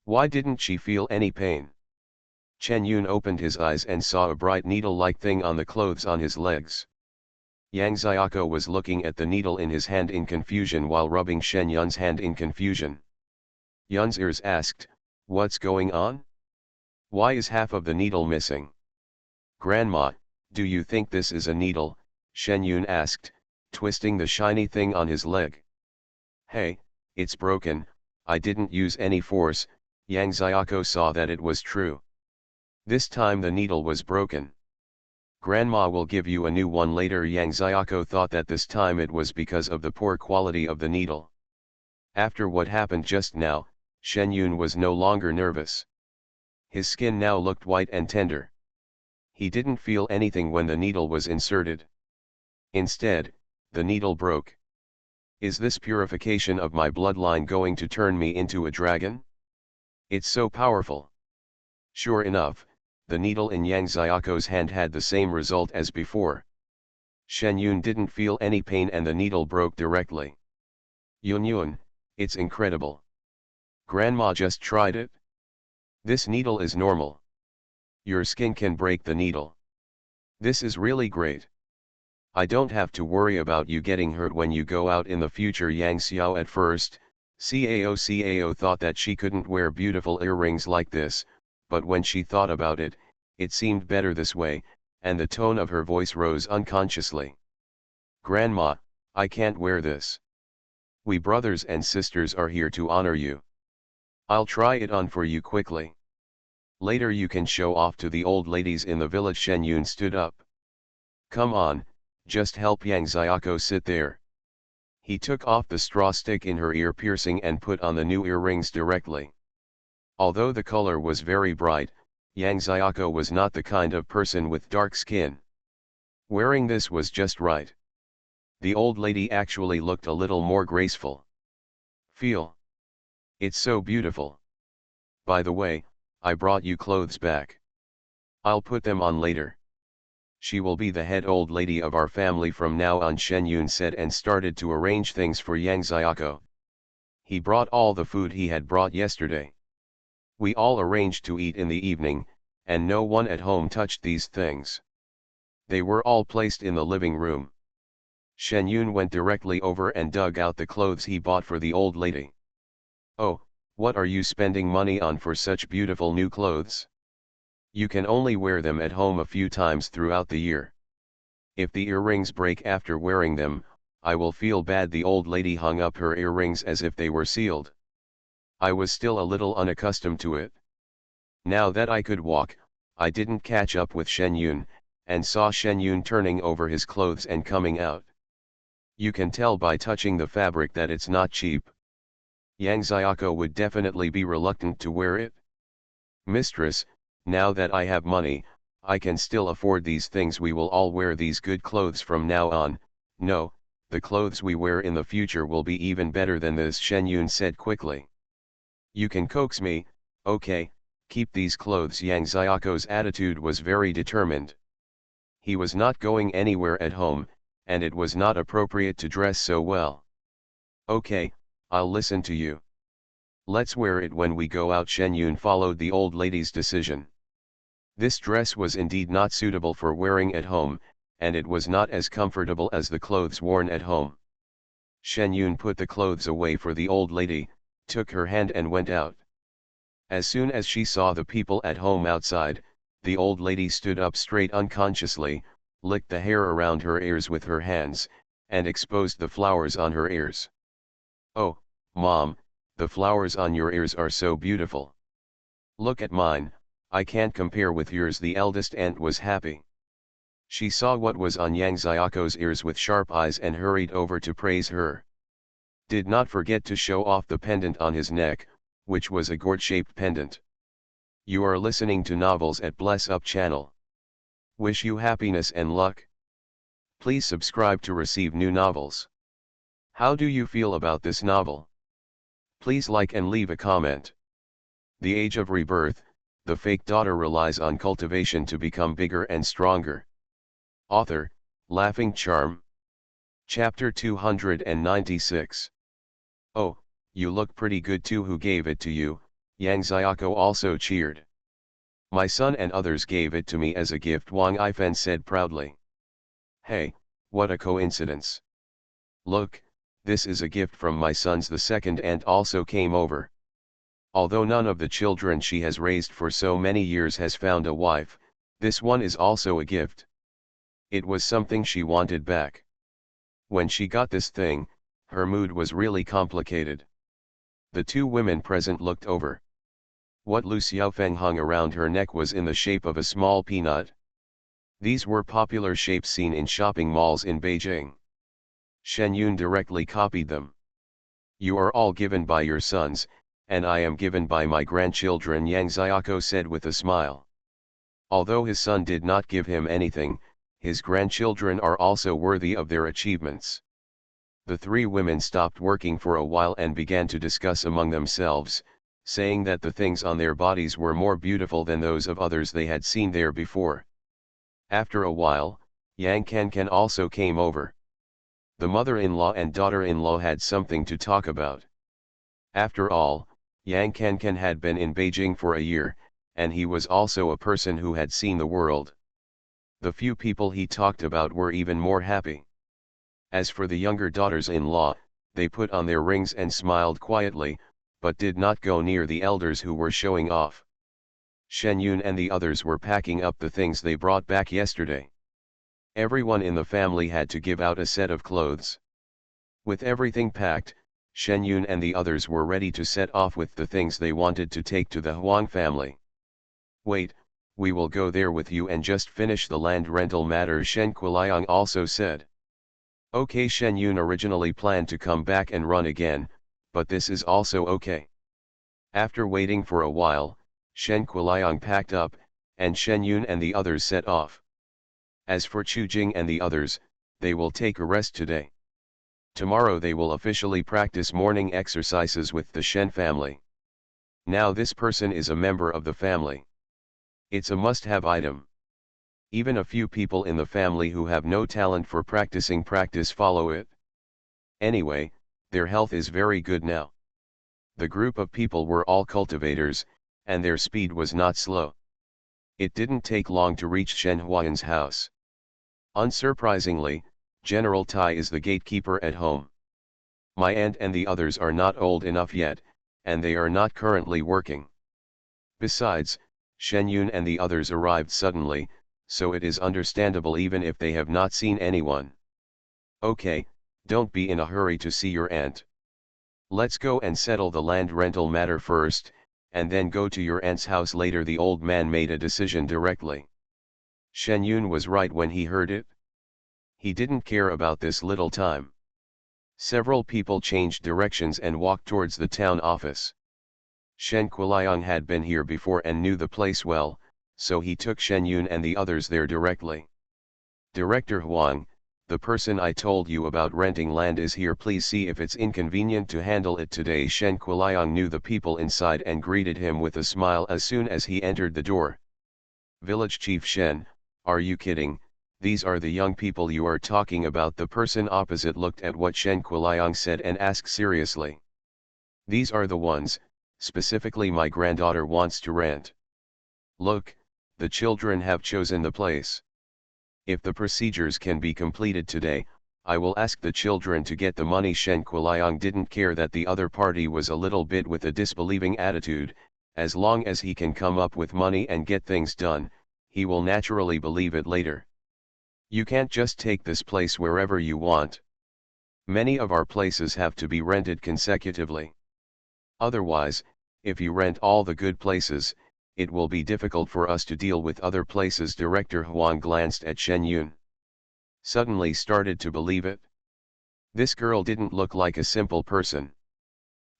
S1: Why didn't she feel any pain? Chen Yun opened his eyes and saw a bright needle-like thing on the clothes on his legs. Yang Xiaoko was looking at the needle in his hand in confusion while rubbing Shen Yun's hand in confusion. Yun's ears asked, what's going on? Why is half of the needle missing? Grandma, do you think this is a needle? Shen Yun asked, twisting the shiny thing on his leg. Hey, it's broken, I didn't use any force. Yang Xiaoko saw that it was true. This time the needle was broken. Grandma will give you a new one later. Yang Xiaoko thought that this time it was because of the poor quality of the needle. After what happened just now, Shen Yun was no longer nervous. His skin now looked white and tender. He didn't feel anything when the needle was inserted. Instead, the needle broke. Is this purification of my bloodline going to turn me into a dragon? It's so powerful. Sure enough, the needle in Yang Xiaoko's hand had the same result as before. Shen Yun didn't feel any pain and the needle broke directly. Yun, it's incredible. Grandma just tried it. This needle is normal. Your skin can break the needle. This is really great. I don't have to worry about you getting hurt when you go out in the future. Yang Xiao at first, Cao thought that she couldn't wear beautiful earrings like this, but when she thought about it, it seemed better this way, and the tone of her voice rose unconsciously. Grandma, I can't wear this. We brothers and sisters are here to honor you. I'll try it on for you quickly. Later you can show off to the old ladies in the village. Shen Yun stood up. Come on, just help Yang Xiaoko sit there. He took off the straw stick in her ear piercing and put on the new earrings directly. Although the color was very bright, Yang Xiaoko was not the kind of person with dark skin. Wearing this was just right. The old lady actually looked a little more graceful. Feel. It's so beautiful. By the way, I brought you clothes back. I'll put them on later. She will be the head old lady of our family from now on, Shen Yun said, and started to arrange things for Yang Xiaoko. He brought all the food he had brought yesterday. We all arranged to eat in the evening, and no one at home touched these things. They were all placed in the living room. Shen Yun went directly over and dug out the clothes he bought for the old lady. Oh, what are you spending money on for such beautiful new clothes? You can only wear them at home a few times throughout the year. If the earrings break after wearing them, I will feel bad. The old lady hung up her earrings as if they were sealed. I was still a little unaccustomed to it. Now that I could walk, I didn't catch up with Shen Yun, and saw Shen Yun turning over his clothes and coming out. You can tell by touching the fabric that it's not cheap. Yang Xiaoko would definitely be reluctant to wear it. Mistress, now that I have money, I can still afford these things. We will all wear these good clothes from now on. No, the clothes we wear in the future will be even better than this, Shen Yun said quickly. You can coax me, okay, keep these clothes. Yang Xiaoko's attitude was very determined. He was not going anywhere at home, and it was not appropriate to dress so well. Okay, I'll listen to you. Let's wear it when we go out. Shen Yun followed the old lady's decision. This dress was indeed not suitable for wearing at home, and it was not as comfortable as the clothes worn at home. Shen Yun put the clothes away for the old lady, took her hand and went out. As soon as she saw the people at home outside, the old lady stood up straight unconsciously, licked the hair around her ears with her hands, and exposed the flowers on her ears. Oh, Mom, the flowers on your ears are so beautiful. Look at mine, I can't compare with yours. The eldest aunt was happy. She saw what was on Yang Xiaoko's ears with sharp eyes and hurried over to praise her. Did not forget to show off the pendant on his neck, which was a gourd-shaped pendant. You are listening to Novels at Bless Up channel. Wish you happiness and luck. Please subscribe to receive new novels. How do you feel about this novel? Please like and leave a comment. The Age of Rebirth, the fake daughter relies on cultivation to become bigger and stronger. Author, Laughing Charm. Chapter 296. Oh, you look pretty good too. Who gave it to you? Yang Xiaoko also cheered. My son and others gave it to me as a gift, Wang Ifen said proudly. Hey, what a coincidence. Look, this is a gift from my sons. The second aunt also came over. Although none of the children she has raised for so many years has found a wife, this one is also a gift. It was something she wanted back. When she got this thing, her mood was really complicated. The two women present looked over. What Lu Xiaofeng hung around her neck was in the shape of a small peanut. These were popular shapes seen in shopping malls in Beijing. Shen Yun directly copied them. You are all given by your sons, and I am given by my grandchildren, Yang Xiaoko said with a smile. Although his son did not give him anything, his grandchildren are also worthy of their achievements. The three women stopped working for a while and began to discuss among themselves, saying that the things on their bodies were more beautiful than those of others they had seen there before. After a while, Yang Kankan also came over. The mother-in-law and daughter-in-law had something to talk about. After all, Yang Kankan had been in Beijing for a year, and he was also a person who had seen the world. The few people he talked about were even more happy. As for the younger daughters-in-law, they put on their rings and smiled quietly, but did not go near the elders who were showing off. Shen Yun and the others were packing up the things they brought back yesterday. Everyone in the family had to give out a set of clothes. With everything packed, Shen Yun and the others were ready to set off with the things they wanted to take to the Huang family. "Wait, we will go there with you and just finish the land rental matter," Shen Kuliang also said. Okay, Shen Yun originally planned to come back and run again, but this is also okay. After waiting for a while, Shen Kuliang packed up, and Shen Yun and the others set off. As for Chu Jing and the others, they will take a rest today. Tomorrow they will officially practice morning exercises with the Shen family. Now this person is a member of the family. It's a must-have item. Even a few people in the family who have no talent for practicing practice follow it. Anyway, their health is very good now. The group of people were all cultivators, and their speed was not slow. It didn't take long to reach Shen Huayan's house. Unsurprisingly, General Tai is the gatekeeper at home. My aunt and the others are not old enough yet, and they are not currently working. Besides, Shen Yun and the others arrived suddenly, so it is understandable even if they have not seen anyone. Okay, don't be in a hurry to see your aunt. Let's go and settle the land rental matter first, and then go to your aunt's house later. The old man made a decision directly. Shen Yun was right when he heard it. He didn't care about this little time. Several people changed directions and walked towards the town office. Shen Kuliang had been here before and knew the place well, so he took Shen Yun and the others there directly. "Director Huang, the person I told you about renting land is here. Please see if it's inconvenient to handle it today." Shen Kuliang knew the people inside and greeted him with a smile as soon as he entered the door. "Village Chief Shen, are you kidding? These are the young people you are talking about." The person opposite looked at what Shen Kuliang said and asked seriously. "These are the ones, specifically my granddaughter wants to rent. Look, the children have chosen the place. If the procedures can be completed today, I will ask the children to get the money." Shen Kuliang didn't care that the other party was a little bit with a disbelieving attitude. As long as he can come up with money and get things done, he will naturally believe it later. "You can't just take this place wherever you want. Many of our places have to be rented consecutively. Otherwise, if you rent all the good places, it will be difficult for us to deal with other places." Director Huang glanced at Shen Yun. Suddenly started to believe it. This girl didn't look like a simple person.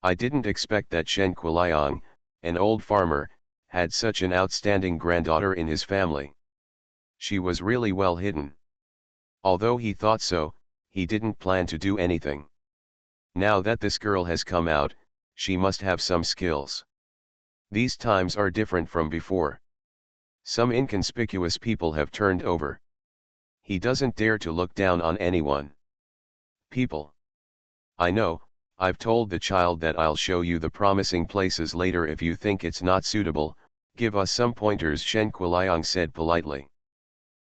S1: I didn't expect that Shen Kuliang, an old farmer, had such an outstanding granddaughter in his family. She was really well hidden. Although he thought so, he didn't plan to do anything. Now that this girl has come out, she must have some skills. These times are different from before. Some inconspicuous people have turned over. He doesn't dare to look down on anyone. "People. I know, I've told the child that I'll show you the promising places later. If you think it's not suitable, give us some pointers," Shen Kuliang said politely.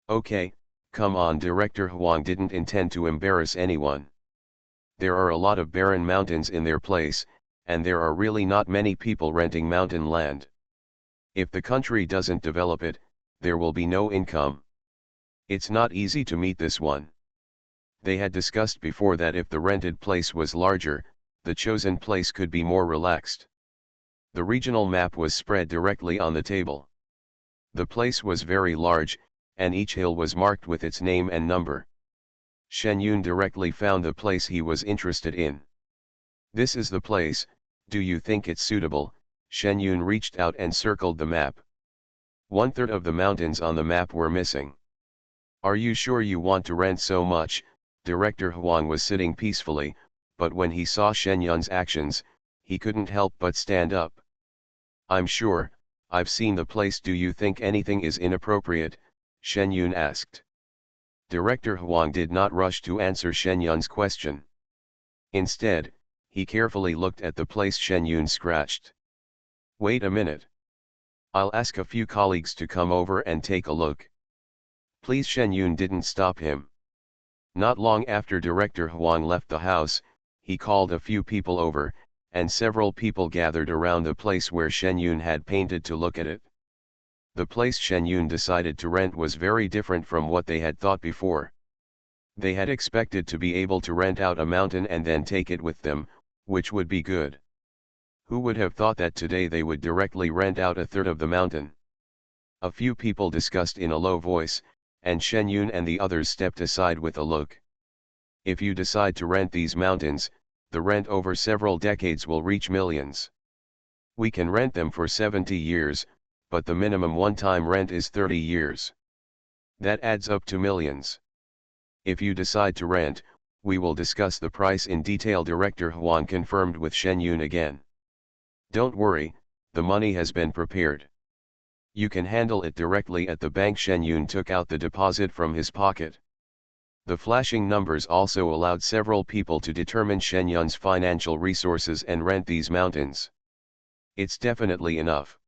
S1: "Okay, come on." Director Huang didn't intend to embarrass anyone. There are a lot of barren mountains in their place, and there are really not many people renting mountain land. If the country doesn't develop it, there will be no income. It's not easy to meet this one. They had discussed before that if the rented place was larger, the chosen place could be more relaxed. The regional map was spread directly on the table. The place was very large, and each hill was marked with its name and number. Shen Yun directly found the place he was interested in. "This is the place, do you think it's suitable?" Shen Yun reached out and circled the map. 1/3 of the mountains on the map were missing. "Are you sure you want to rent so much?" Director Huang was sitting peacefully, but when he saw Shen Yun's actions, he couldn't help but stand up. "I'm sure, I've seen the place. Do you think anything is inappropriate?" Shen Yun asked. Director Huang did not rush to answer Shen Yun's question. Instead, he carefully looked at the place Shen Yun scratched. "Wait a minute. I'll ask a few colleagues to come over and take a look." Please, Shen Yun didn't stop him. Not long after Director Huang left the house, he called a few people over, and several people gathered around the place where Shen Yun had painted to look at it. The place Shen Yun decided to rent was very different from what they had thought before. They had expected to be able to rent out a mountain and then take it with them, which would be good. Who would have thought that today they would directly rent out a third of the mountain? A few people discussed in a low voice, and Shen Yun and the others stepped aside with a look. If you decide to rent these mountains, the rent over several decades will reach millions. We can rent them for 70 years, but the minimum one-time rent is 30 years. That adds up to millions. If you decide to rent, we will discuss the price in detail, Director Huang confirmed with Shen Yun again. Don't worry, the money has been prepared. You can handle it directly at the bank. Shen Yun took out the deposit from his pocket. The flashing numbers also allowed several people to determine Shen Yun's financial resources and rent these mountains. It's definitely enough.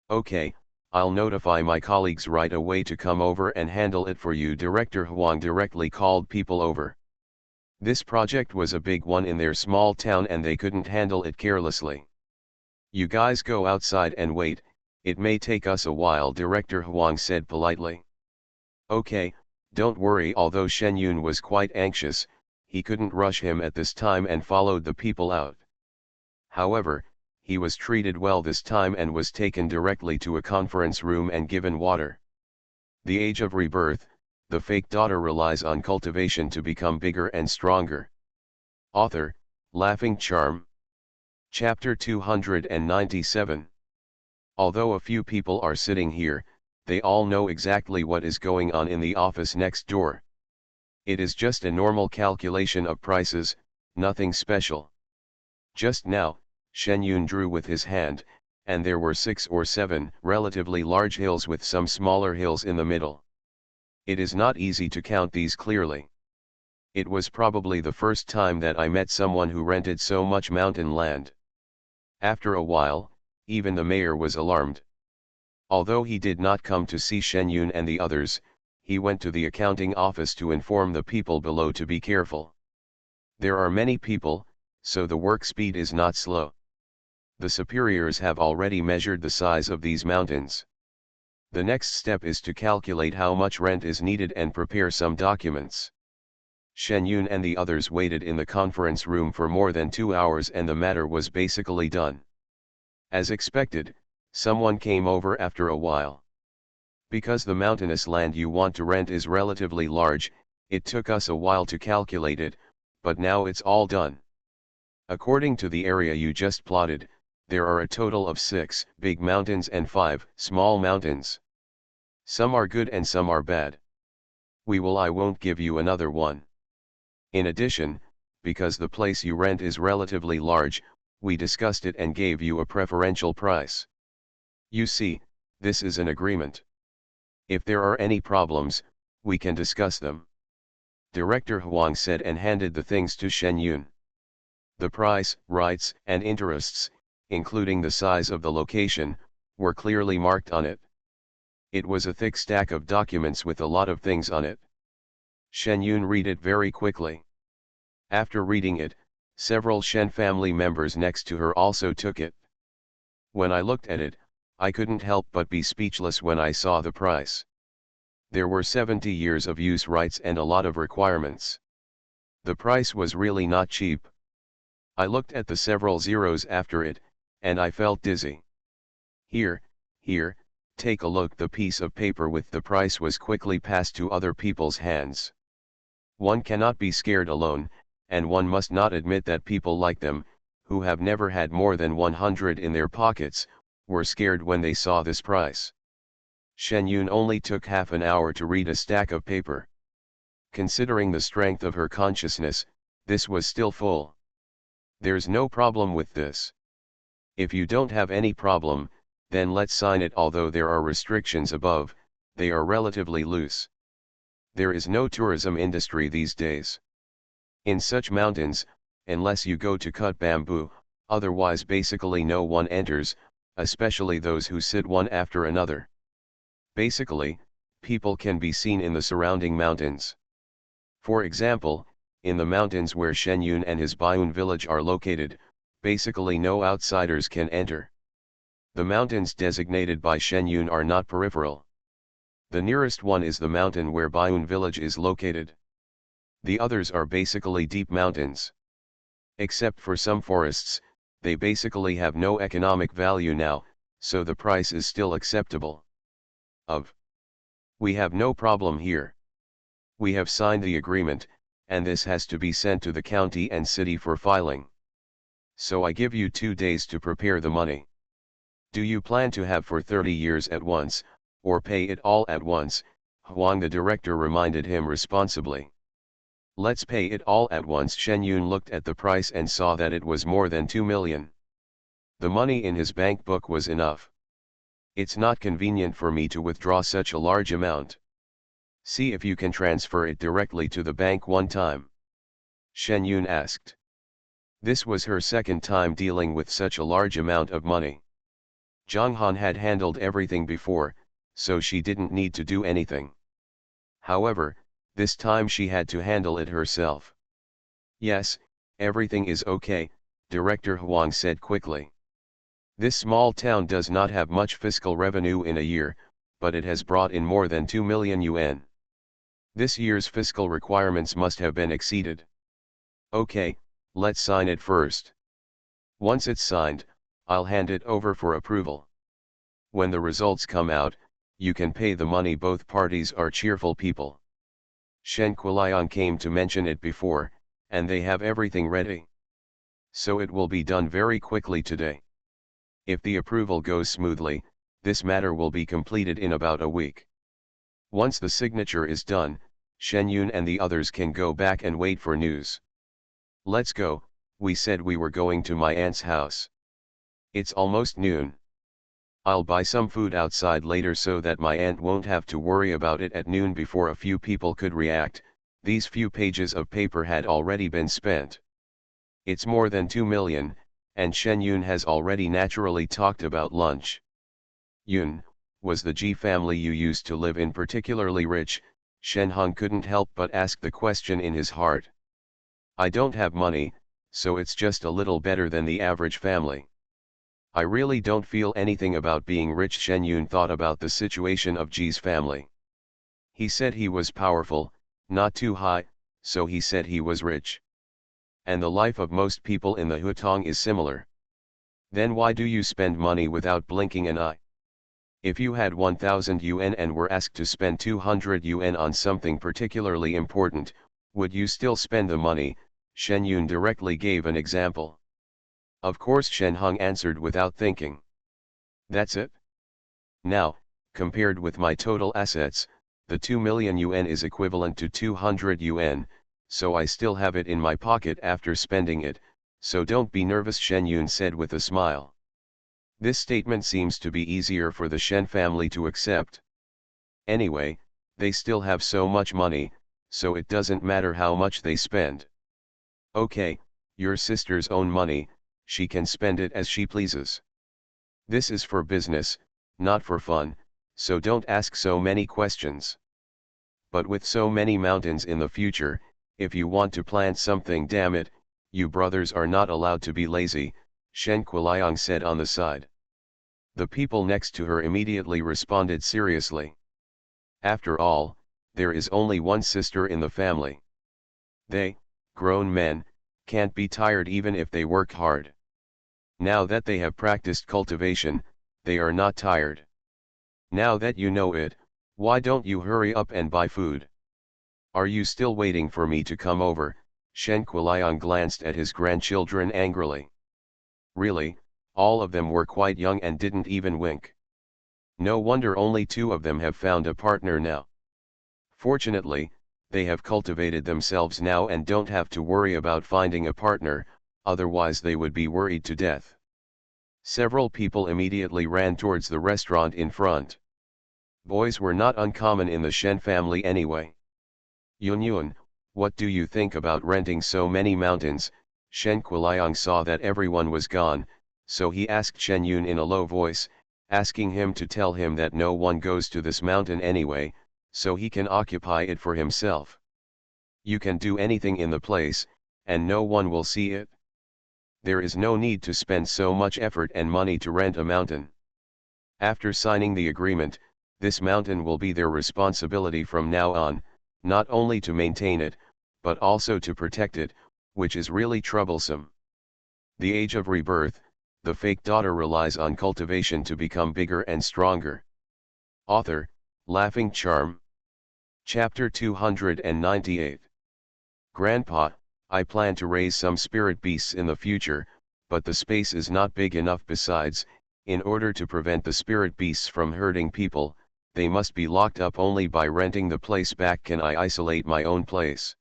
S1: Okay, I'll notify my colleagues right away to come over and handle it for you. Director Huang directly called people over. This project was a big one in their small town and they couldn't handle it carelessly. You guys go outside and wait, it may take us a while, Director Huang said politely. Okay, don't worry. Although Shen Yun was quite anxious, he couldn't rush him at this time and followed the people out. However, he was treated well this time and was taken directly to a conference room and given water. The Age of Rebirth, the fake daughter relies on cultivation to become bigger and stronger. Author, Laughing Charm. Chapter 297. Although a few people are sitting here, they all know exactly what is going on in the office next door. It is just a normal calculation of prices, nothing special. Just now, Shen Yun drew with his hand, and there were 6 or 7 relatively large hills with some smaller hills in the middle. It is not easy to count these clearly. It was probably the first time that I met someone who rented so much mountain land. After a while, even the mayor was alarmed. Although he did not come to see Shen Yun and the others, he went to the accounting office to inform the people below to be careful. There are many people, so the work speed is not slow. The superiors have already measured the size of these mountains. The next step is to calculate how much rent is needed and prepare some documents. Shen Yun and the others waited in the conference room for more than 2 hours and the matter was basically done. As expected, someone came over after a while. Because the mountainous land you want to rent is relatively large, it took us a while to calculate it, but now it's all done. According to the area you just plotted, there are a total of 6 big mountains and 5 small mountains. Some are good and some are bad. I won't give you another one. In addition, because the place you rent is relatively large, we discussed it and gave you a preferential price. You see, this is an agreement. If there are any problems, we can discuss them. Director Huang said and handed the things to Shen Yun. The price, rights, and interests, including the size of the location, were clearly marked on it. It was a thick stack of documents with a lot of things on it. Shen Yun read it very quickly. After reading it, several Shen family members next to her also took it. When I looked at it, I couldn't help but be speechless when I saw the price. There were 70 years of use rights and a lot of requirements. The price was really not cheap. I looked at the several zeros after it, and I felt dizzy. Here, take a look. The piece of paper with the price was quickly passed to other people's hands. One cannot be scared alone, and one must not admit that people like them, who have never had more than 100 in their pockets, were scared when they saw this price. Shen Yun only took half an hour to read a stack of paper. Considering the strength of her consciousness, this was still full. There's no problem with this. If you don't have any problem, then let's sign it. Although there are restrictions above, they are relatively loose. There is no tourism industry these days. In such mountains, unless you go to cut bamboo, otherwise basically no one enters, especially those who sit one after another. Basically, people can be seen in the surrounding mountains. For example, in the mountains where Shen Yun and his Baiyun village are located, basically no outsiders can enter. The mountains designated by Shen Yun are not peripheral. The nearest one is the mountain where Baiyun village is located. The others are basically deep mountains. Except for some forests, they basically have no economic value now, so the price is still acceptable. We have no problem here. We have signed the agreement, and this has to be sent to the county and city for filing. So I give you 2 days to prepare the money. Do you plan to have for 30 years at once, or pay it all at once? Huang the director reminded him responsibly. Let's pay it all at once. Shen Yun looked at the price and saw that it was more than 2 million. The money in his bank book was enough. It's not convenient for me to withdraw such a large amount. See if you can transfer it directly to the bank one time. Shen Yun asked. This was her second time dealing with such a large amount of money. Zhang Han had handled everything before, so she didn't need to do anything. However, this time she had to handle it herself. Yes, everything is okay, Director Huang said quickly. This small town does not have much fiscal revenue in a year, but it has brought in more than 2 million yuan. This year's fiscal requirements must have been exceeded. Okay, let's sign it first. Once it's signed, I'll hand it over for approval. When the results come out, you can pay the money. Both parties are cheerful people. Shen Quiliang came to mention it before, and they have everything ready. So it will be done very quickly today. If the approval goes smoothly, this matter will be completed in about a week. Once the signature is done, Shen Yun and the others can go back and wait for news. Let's go, we said we were going to my aunt's house. It's almost noon. I'll buy some food outside later so that my aunt won't have to worry about it at noon. Before a few people could react, these few pages of paper had already been spent. It's more than 2 million, and Shen Yun has already naturally talked about lunch. Yun, was the Ji family you used to live in particularly rich? Shen Hong couldn't help but ask the question in his heart. I don't have money, so it's just a little better than the average family. I really don't feel anything about being rich. Shen Yun thought about the situation of Ji's family. He said he was powerful, not too high, so he said he was rich. And the life of most people in the Hutong is similar. Then why do you spend money without blinking an eye? If you had 1,000 yuan and were asked to spend 200 yuan on something particularly important, would you still spend the money? Shen Yun directly gave an example. Of course, Shen Hong answered without thinking. That's it? Now, compared with my total assets, the 2 million yuan is equivalent to 200 yuan, so I still have it in my pocket after spending it, so don't be nervous, Shen Yun said with a smile. This statement seems to be easier for the Shen family to accept. Anyway, they still have so much money, so it doesn't matter how much they spend. Okay, your sister's own money, she can spend it as she pleases. This is for business, not for fun, so don't ask so many questions. But with so many mountains in the future, if you want to plant something, damn it, you brothers are not allowed to be lazy, Shen Quiliang said on the side. The people next to her immediately responded seriously. After all, there is only one sister in the family. They, grown men, can't be tired even if they work hard. Now that they have practiced cultivation, they are not tired. Now that you know it, why don't you hurry up and buy food? Are you still waiting for me to come over? Shen Quiliang glanced at his grandchildren angrily. Really, all of them were quite young and didn't even wink. No wonder only 2 of them have found a partner now. Fortunately, they have cultivated themselves now and don't have to worry about finding a partner, otherwise they would be worried to death. Several people immediately ran towards the restaurant in front. Boys were not uncommon in the Shen family anyway. Yun, what do you think about renting so many mountains? Shen Quiliang saw that everyone was gone, so he asked Shen Yun in a low voice, asking him to tell him that no one goes to this mountain anyway, so he can occupy it for himself. You can do anything in the place, and no one will see it. There is no need to spend so much effort and money to rent a mountain. After signing the agreement, this mountain will be their responsibility from now on, not only to maintain it, but also to protect it, which is really troublesome. The Age of Rebirth, the fake daughter relies on cultivation to become bigger and stronger. Author, Laughing Charm. Chapter 298. Grandpa, I plan to raise some spirit beasts in the future, but the space is not big enough. Besides, in order to prevent the spirit beasts from hurting people, they must be locked up only by renting the place back. Can I isolate my own place?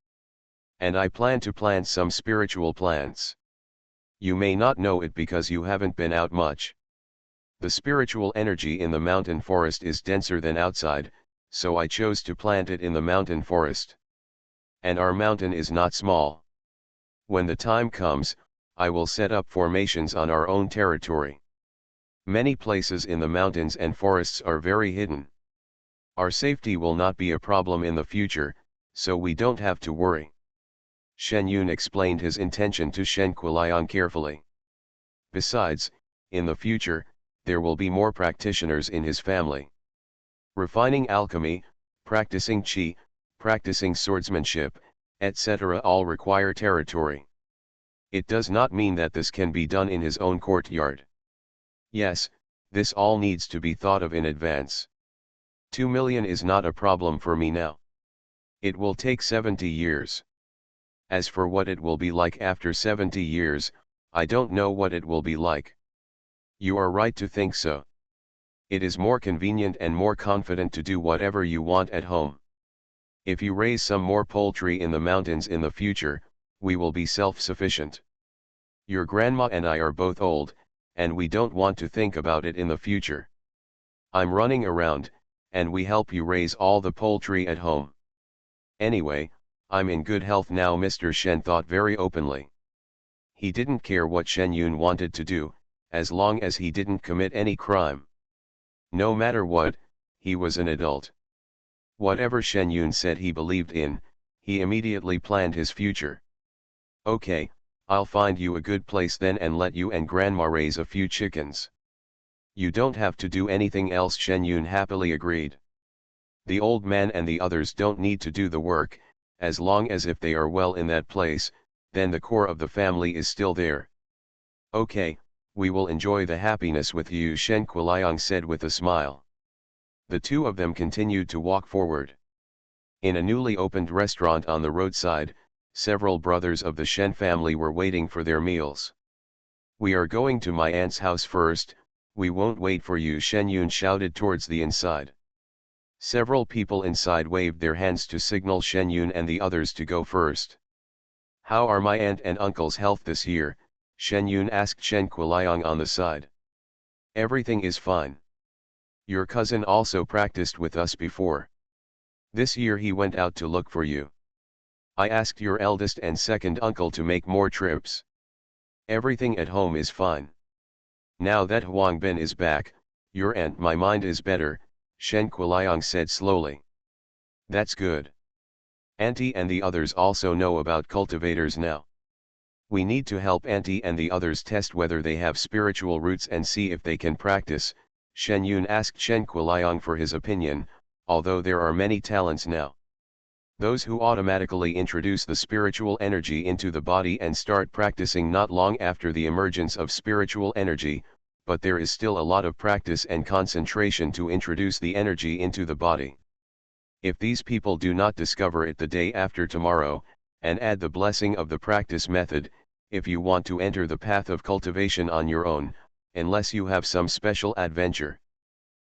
S1: And I plan to plant some spiritual plants. You may not know it because you haven't been out much. The spiritual energy in the mountain forest is denser than outside, so I chose to plant it in the mountain forest. And our mountain is not small. When the time comes, I will set up formations on our own territory. Many places in the mountains and forests are very hidden. Our safety will not be a problem in the future, so we don't have to worry. Shen Yun explained his intention to Shen Kuliang carefully. Besides, in the future, there will be more practitioners in his family. Refining alchemy, practicing qi, practicing swordsmanship, etc. all require territory. It does not mean that this can be done in his own courtyard. Yes, this all needs to be thought of in advance. 2 million is not a problem for me now. It will take 70 years. As for what it will be like after 70 years, I don't know what it will be like. You are right to think so. It is more convenient and more confident to do whatever you want at home. If you raise some more poultry in the mountains in the future, we will be self-sufficient. Your grandma and I are both old, and we don't want to think about it in the future. I'm running around, and we help you raise all the poultry at home. Anyway, I'm in good health now. Mr. Shen thought very openly. He didn't care what Shen Yun wanted to do, as long as he didn't commit any crime. No matter what, he was an adult. Whatever Shen Yun said he believed in, he immediately planned his future. Okay, I'll find you a good place then and let you and grandma raise a few chickens. You don't have to do anything else. Shen Yun happily agreed. The old man and the others don't need to do the work, as long as if they are well in that place, then the core of the family is still there. Okay, we will enjoy the happiness with you, Shen Kuliang said with a smile. The two of them continued to walk forward. In a newly opened restaurant on the roadside, several brothers of the Shen family were waiting for their meals. We are going to my aunt's house first, we won't wait for you, Shen Yun shouted towards the inside. Several people inside waved their hands to signal Shen Yun and the others to go first. How are my aunt and uncle's health this year? Shen Yun asked Shen Kuliang on the side. Everything is fine. Your cousin also practiced with us before. This year he went out to look for you. I asked your eldest and second uncle to make more trips. Everything at home is fine. Now that Huang Bin is back, your aunt, my mind is better, Shen Kuliang said slowly. That's good. Auntie and the others also know about cultivators now. We need to help Auntie and the others test whether they have spiritual roots and see if they can practice. Shen Yun asked Shen Kuliang for his opinion, although there are many talents now. Those who automatically introduce the spiritual energy into the body and start practicing not long after the emergence of spiritual energy, but there is still a lot of practice and concentration to introduce the energy into the body. If these people do not discover it the day after tomorrow, and add the blessing of the practice method, if you want to enter the path of cultivation on your own, unless you have some special adventure.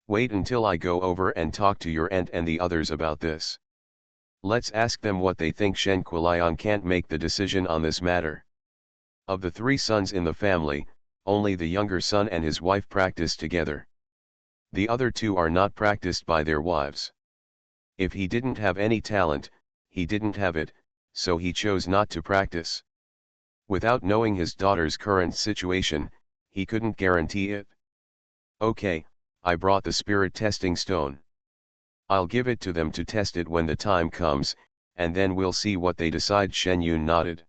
S1: Wait until I go over and talk to your aunt and the others about this. Let's ask them what they think. Shen Kuliang can't make the decision on this matter. Of the three sons in the family, only the younger son and his wife practice together. The other two are not practiced by their wives. If he didn't have any talent, he didn't have it, so he chose not to practice. Without knowing his daughter's current situation, he couldn't guarantee it. Okay, I brought the spirit testing stone. I'll give it to them to test it when the time comes, and then we'll see what they decide. Shen Yun nodded.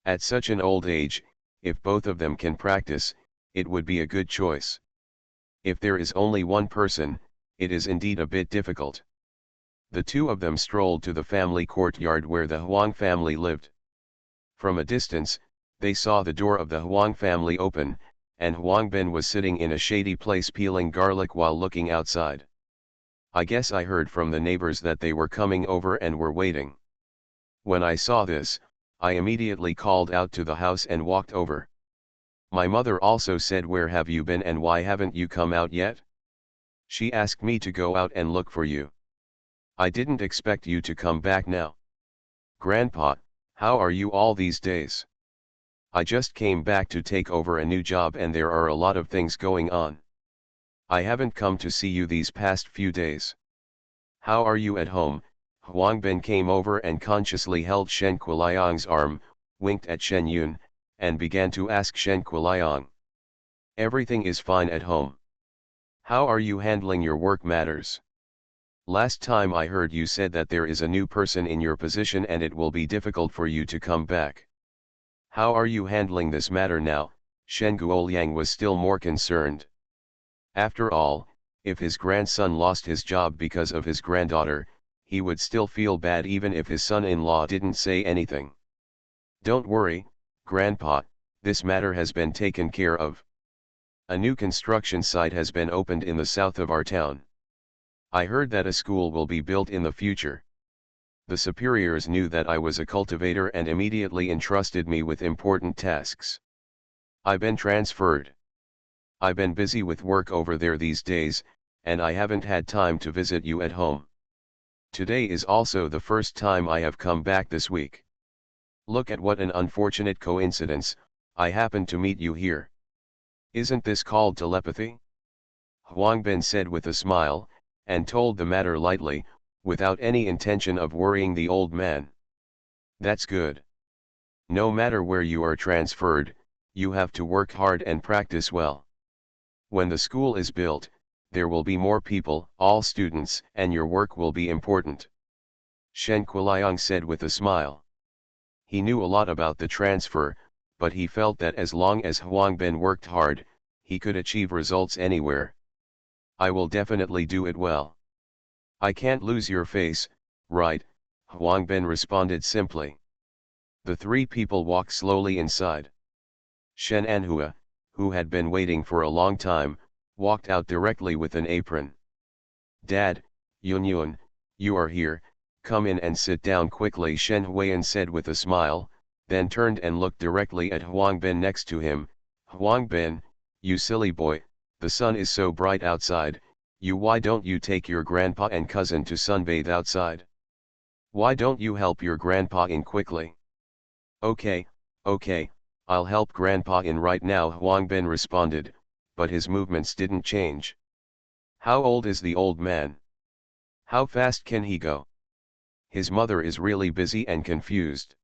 S1: At such an old age, if both of them can practice, it would be a good choice. If there is only one person, it is indeed a bit difficult. The two of them strolled to the family courtyard where the Huang family lived. From a distance, they saw the door of the Huang family open, and Huang Bin was sitting in a shady place peeling garlic while looking outside. I guess I heard from the neighbors that they were coming over and were waiting. When I saw this, I immediately called out to the house and walked over. My mother also said, "Where have you been and why haven't you come out yet?" She asked me to go out and look for you. I didn't expect you to come back now. Grandpa, how are you all these days? I just came back to take over a new job and there are a lot of things going on. I haven't come to see you these past few days. How are you at home? Huang Bin came over and consciously held Shen Quiliang's arm, winked at Shen Yun, and began to ask Shen Quiliang. Everything is fine at home. How are you handling your work matters? Last time I heard you said that there is a new person in your position and it will be difficult for you to come back. How are you handling this matter now? Shen Guoliang was still more concerned. After all, if his grandson lost his job because of his granddaughter, he would still feel bad even if his son-in-law didn't say anything. Don't worry, Grandpa, this matter has been taken care of. A new construction site has been opened in the south of our town. I heard that a school will be built in the future. The superiors knew that I was a cultivator and immediately entrusted me with important tasks. I've been transferred. I've been busy with work over there these days, and I haven't had time to visit you at home. Today is also the first time I have come back this week. Look at what an unfortunate coincidence, I happened to meet you here. Isn't this called telepathy? Huang Bin said with a smile, and told the matter lightly, without any intention of worrying the old man. That's good. No matter where you are transferred, you have to work hard and practice well. When the school is built, there will be more people, all students, and your work will be important. Shen Quiliang said with a smile. He knew a lot about the transfer, but he felt that as long as Huang Bin worked hard, he could achieve results anywhere. I will definitely do it well. I can't lose your face, right? Huang Bin responded simply. The three people walked slowly inside. Shen Anhua, who had been waiting for a long time, walked out directly with an apron. Dad, Yun Yun, you are here, come in and sit down quickly, Shen Huiyan said with a smile, then turned and looked directly at Huang Bin next to him. Huang Bin, you silly boy, the sun is so bright outside, why don't you take your grandpa and cousin to sunbathe outside? Why don't you help your grandpa in quickly? Okay, I'll help grandpa in right now, Huang Bin responded, but his movements didn't change. How old is the old man? How fast can he go? His mother is really busy and confused.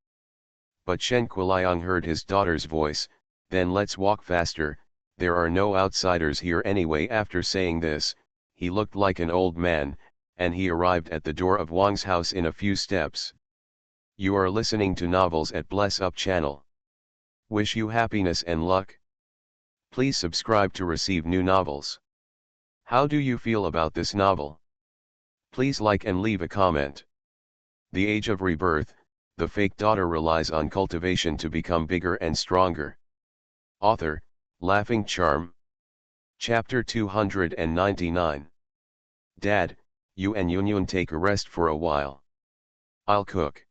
S1: But Shen Quiliang heard his daughter's voice, then let's walk faster, there are no outsiders here anyway. After saying this, he looked like an old man, and he arrived at the door of Wang's house in a few steps. You are listening to Novels at Bless Up channel. Wish you happiness and luck. Please subscribe to receive new novels. How do you feel about this novel? Please like and leave a comment. The Age of Rebirth, the fake daughter relies on cultivation to become bigger and stronger. Author, Laughing Charm. Chapter 299. Dad, you and Yun Yun take a rest for a while. I'll cook.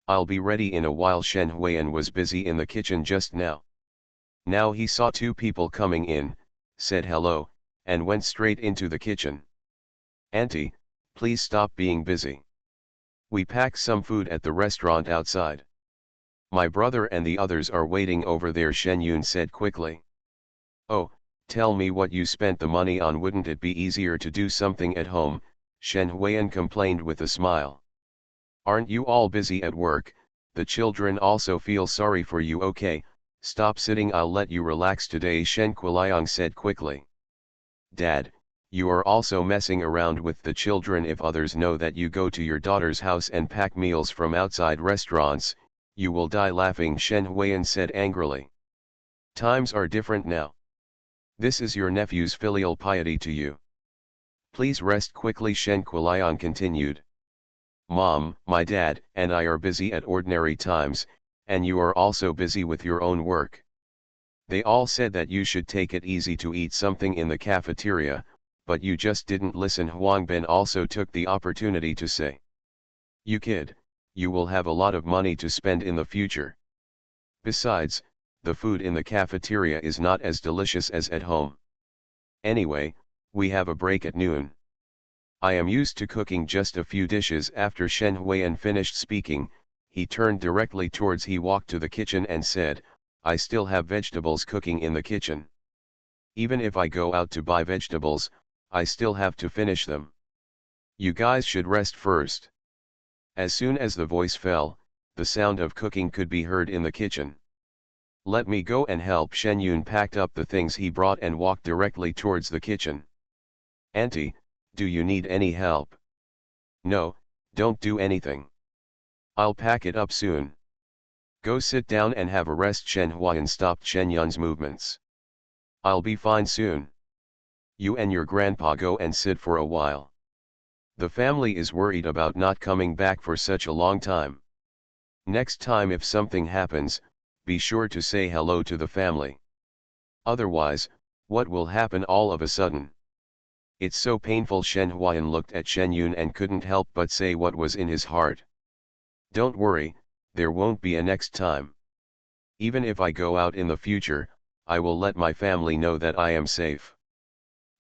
S1: I'll be ready in a while. Shen Huiyan was busy in the kitchen just now. Now he saw two people coming in, said hello, and went straight into the kitchen. Auntie, please stop being busy. We packed some food at the restaurant outside. My brother and the others are waiting over there, Shen Yun said quickly. Oh, tell me what you spent the money on. Wouldn't it be easier to do something at home? Shen Huiyan complained with a smile. Aren't you all busy at work? The children also feel sorry for you. Okay, stop sitting, I'll let you relax today, Shen Quiliang said quickly. Dad, You are also messing around with the children. If others know that you go to your daughter's house and pack meals from outside restaurants, you will die laughing, Shen Huiyan said angrily. Times are different now. This is your nephew's filial piety to you. Please rest quickly, Shen Kuliang continued. Mom, my dad, and I are busy at ordinary times, and you are also busy with your own work. They all said that you should take it easy to eat something in the cafeteria, but you just didn't listen. Huang Bin also took the opportunity to say. You kid, you will have a lot of money to spend in the future. Besides, the food in the cafeteria is not as delicious as at home. Anyway, we have a break at noon. I am used to cooking just a few dishes. After Shen Huiyan finished speaking, he turned directly towards. He walked to the kitchen and said, I still have vegetables cooking in the kitchen. Even if I go out to buy vegetables, I still have to finish them. You guys should rest first. As soon as the voice fell, the sound of cooking could be heard in the kitchen. Let me go and help. Shen Yun packed up the things he brought and walked directly towards the kitchen. Auntie, do you need any help? No, don't do anything. I'll pack it up soon. Go sit down and have a rest. Shen Huiyan stopped Shen Yun's movements. I'll be fine soon. You and your grandpa go and sit for a while. The family is worried about not coming back for such a long time. Next time if something happens, be sure to say hello to the family. Otherwise, what will happen all of a sudden? It's so painful. Shen Huiyan looked at Shen Yun and couldn't help but say what was in his heart. Don't worry, there won't be a next time. Even if I go out in the future, I will let my family know that I am safe.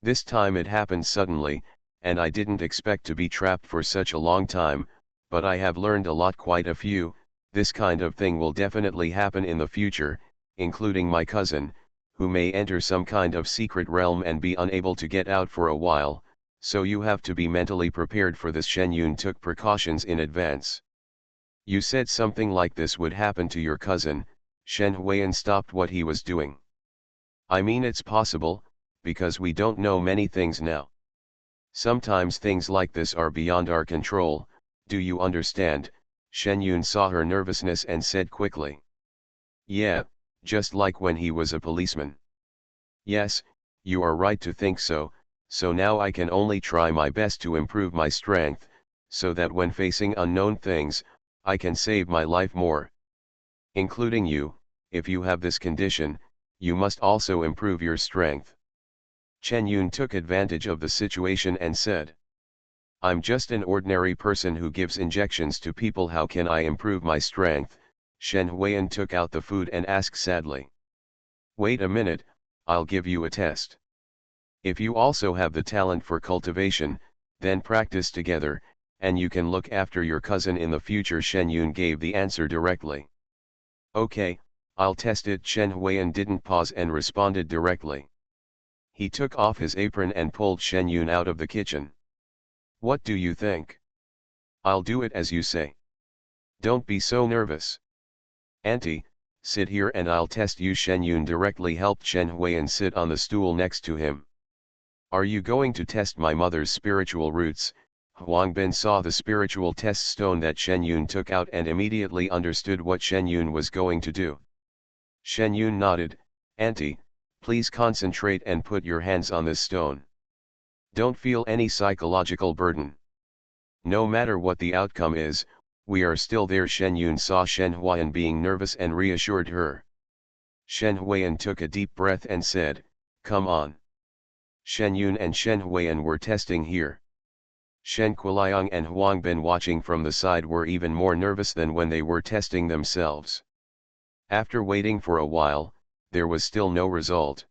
S1: This time it happened suddenly, and I didn't expect to be trapped for such a long time, but I have learned a lot. Quite a few. This kind of thing will definitely happen in the future, including my cousin, who may enter some kind of secret realm and be unable to get out for a while, so you have to be mentally prepared for this. Shen Yun took precautions in advance. You said something like this would happen to your cousin. Shen Huiyan stopped what he was doing. I mean, it's possible, because we don't know many things now. Sometimes things like this are beyond our control, do you understand? Shen Yun saw her nervousness and said quickly. Yeah, just like when he was a policeman. Yes, you are right to think so, so now I can only try my best to improve my strength, so that when facing unknown things, I can save my life more. Including you, if you have this condition, you must also improve your strength. Chen Yun took advantage of the situation and said. I'm just an ordinary person who gives injections to people. How can I improve my strength? Shen Huiyan took out the food and asked sadly. Wait a minute, I'll give you a test. If you also have the talent for cultivation, then practice together, and you can look after your cousin in the future. Shen Yun gave the answer directly. Okay, I'll test it. Shen Huiyan didn't pause and responded directly. He took off his apron and pulled Shen Yun out of the kitchen. What do you think? I'll do it as you say. Don't be so nervous. Auntie, sit here and I'll test you. Shen Yun directly helped Shen Huiyan sit on the stool next to him. Are you going to test my mother's spiritual roots? Huang Bin saw the spiritual test stone that Shen Yun took out and immediately understood what Shen Yun was going to do. Shen Yun nodded. Auntie, please concentrate and put your hands on this stone. Don't feel any psychological burden. No matter what the outcome is, we are still there. Shen Yun saw Shen Huiyan being nervous and reassured her. Shen Huiyan took a deep breath and said, come on. Shen Yun and Shen Huiyan were testing here. Shen Kuliang and Huang Bin watching from the side were even more nervous than when they were testing themselves. After waiting for a while, there was still no result.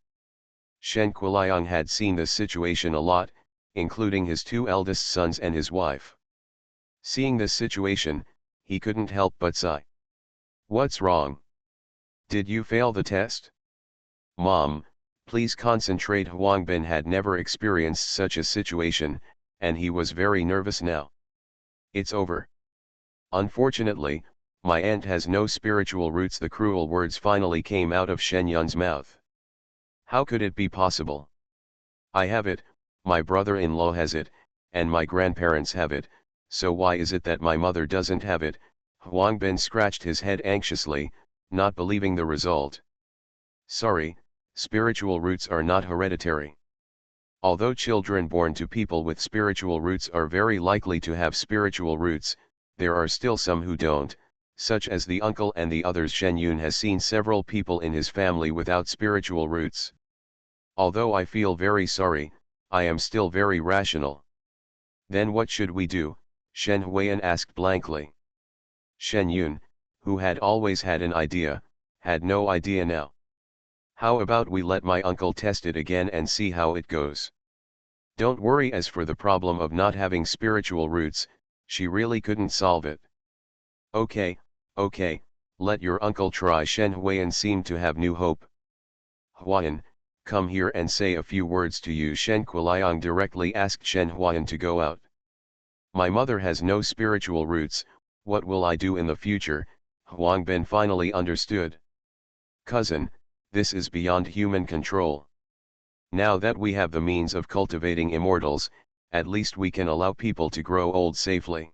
S1: Shen Kuliang had seen this situation a lot, including his two eldest sons and his wife. Seeing this situation, he couldn't help but sigh. What's wrong? Did you fail the test? Mom, please concentrate. Huang Bin had never experienced such a situation, and he was very nervous now. It's over. Unfortunately, my aunt has no spiritual roots. The cruel words finally came out of Shen Yun's mouth. How could it be possible? I have it, My brother-in-law has it, and my grandparents have it, so why is it that my mother doesn't have it? Huang Bin scratched his head anxiously, not believing the result. Sorry, spiritual roots are not hereditary. Although children born to people with spiritual roots are very likely to have spiritual roots, there are still some who don't, such as the uncle and the others. Shen Yun has seen several people in his family without spiritual roots. Although I feel very sorry, I am still very rational. Then what should we do? Shen Huiyan asked blankly. Shen Yun, who had always had an idea, had no idea now. How about we let my uncle test it again and see how it goes? Don't worry. As for the problem of not having spiritual roots, she really couldn't solve it. Okay, let your uncle try. Shen Huiyan seemed to have new hope. Huiyan, come here and say a few words to you. Shen Quiliang directly asked Shen Huiyan to go out. My mother has no spiritual roots, what will I do in the future? Huang Bin finally understood. Cousin, this is beyond human control. Now that we have the means of cultivating immortals, at least we can allow people to grow old safely.